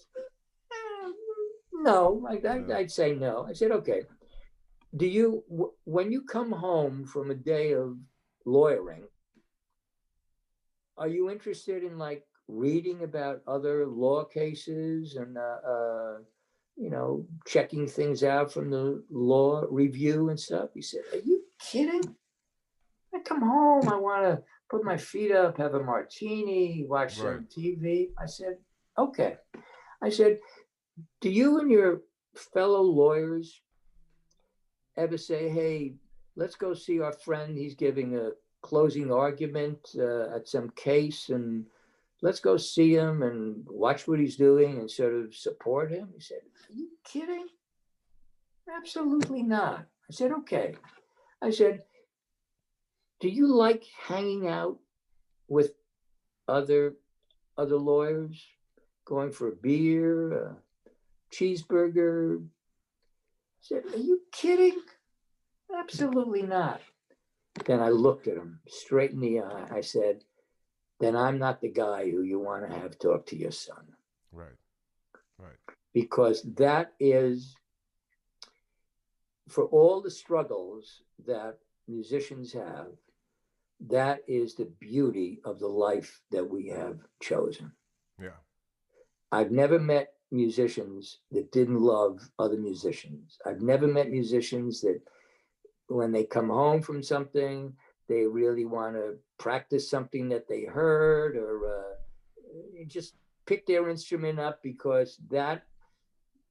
No, I'd say no. I said, okay. Do you, when you come home from a day of lawyering, are you interested in like reading about other law cases and checking things out from the law review and stuff? He said, are you kidding? I come home, I want to put my feet up, have a martini, watch some TV. I said, okay. I said, do you and your fellow lawyers ever say, hey, let's go see our friend, he's giving a closing argument at some case, and let's go see him and watch what he's doing and sort of support him? He said, are you kidding? Absolutely not. I said, okay. I said, do you like hanging out with other lawyers, going for a beer, a cheeseburger? I said, are you kidding? Absolutely not. Then I looked at him straight in the eye. I said, then I'm not the guy who you want to have talk to your son. Right. Because that is, for all the struggles that musicians have, that is the beauty of the life that we have chosen. Yeah. I've never met musicians that didn't love other musicians. I've never met musicians that when they come home from something, they really want to practice something that they heard, or just pick their instrument up, because that,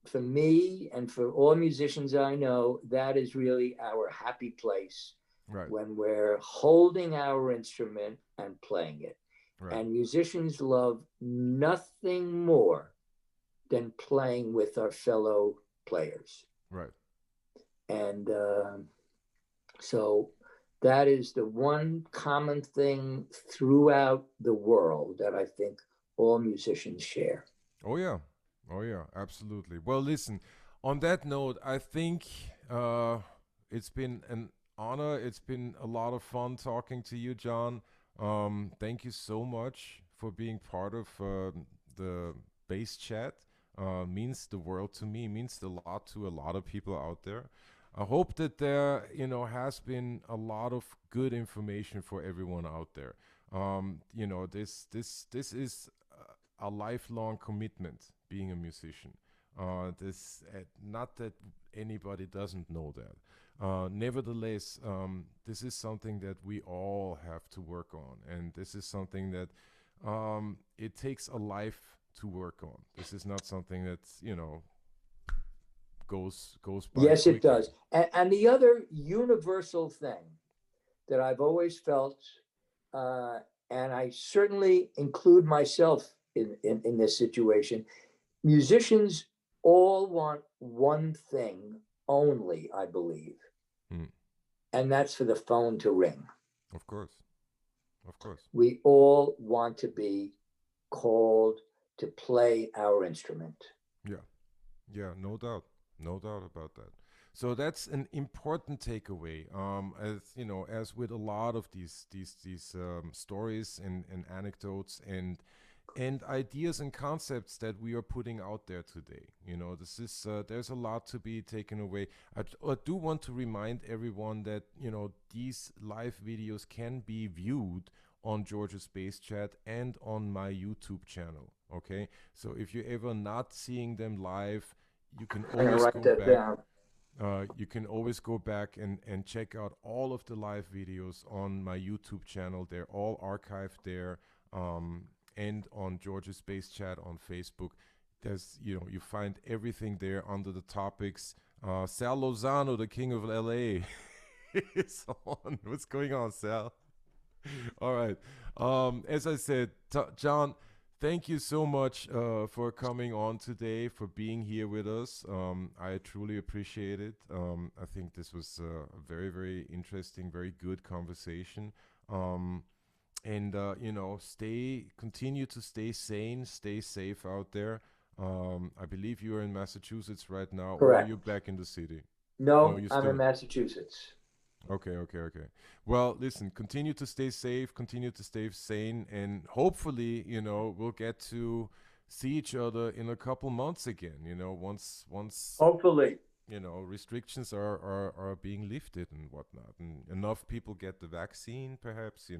for me and for all musicians I know, that is really our happy place. Right. when we're holding our instrument and playing it. Right. And musicians love nothing more than playing with our fellow players. Right. And so that is the one common thing throughout the world that I think all musicians share. Oh yeah. Oh yeah, absolutely. Well, listen, on that note, I think it's been an honor. It's been a lot of fun talking to you, John. Thank you so much for being part of the bass chat. Means the world to me, means a lot to a lot of people out there. I hope that there, has been a lot of good information for everyone out there. This is a lifelong commitment being a musician. This Not that anybody doesn't know that. Nevertheless, this is something that we all have to work on, and this is something that it takes a life to work on. This is not something that's goes by Yes, it quickly. does. And the other universal thing that I've always felt, uh, and I certainly include myself in this situation, musicians all want one thing only, I believe, Hmm. and that's for the phone to ring. Of course, of course. We all want to be called to play our instrument. Yeah, yeah, no doubt, no doubt about that. So that's an important takeaway. As with a lot of these stories and anecdotes and ideas and concepts that we are putting out there today. This is there's a lot to be taken away. I do want to remind everyone that these live videos can be viewed on George's Space Chat and on my YouTube channel. Okay, so if you're ever not seeing them live, you can I'm going to always write go that back. down. You can always go back and check out all of the live videos on my YouTube channel. They're all archived there. And on George's Space Chat on Facebook. You find everything there under the topics. Sal Lozano, the king of LA, is on. What's going on, Sal? All right. As I said, John, thank you so much for coming on today, for being here with us. I truly appreciate it. I think this was a very, very interesting, very good conversation. Um, and continue to stay sane, stay safe out there. I believe you are in Massachusetts right now, or are you Correct. back in the city? No, No, you I'm in still. Massachusetts. Okay, okay, okay. Well, listen, continue to stay safe, continue to stay sane, and hopefully, we'll get to see each other in a couple months again. Once Hopefully. restrictions are being lifted and whatnot, and enough people get the vaccine, perhaps.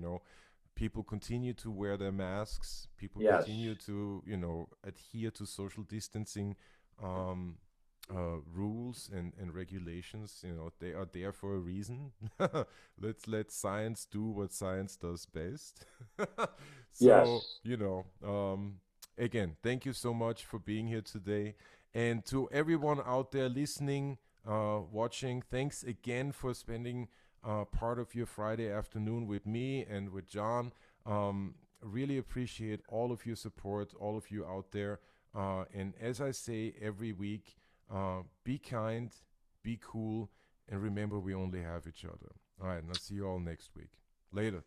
People continue to wear their masks. People continue Yes. to, adhere to social distancing um, rules and regulations. They are there for a reason. Let's let science do what science does best. So, Yes. again, thank you so much for being here today. And to everyone out there listening, watching, thanks again for spending part of your Friday afternoon with me and with John. Really appreciate all of your support, all of you out there. And as I say every week, be kind, be cool, and remember we only have each other. All right, and I'll see you all next week. Later.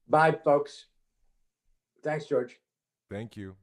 Bye, folks. Thanks, George. Thank you.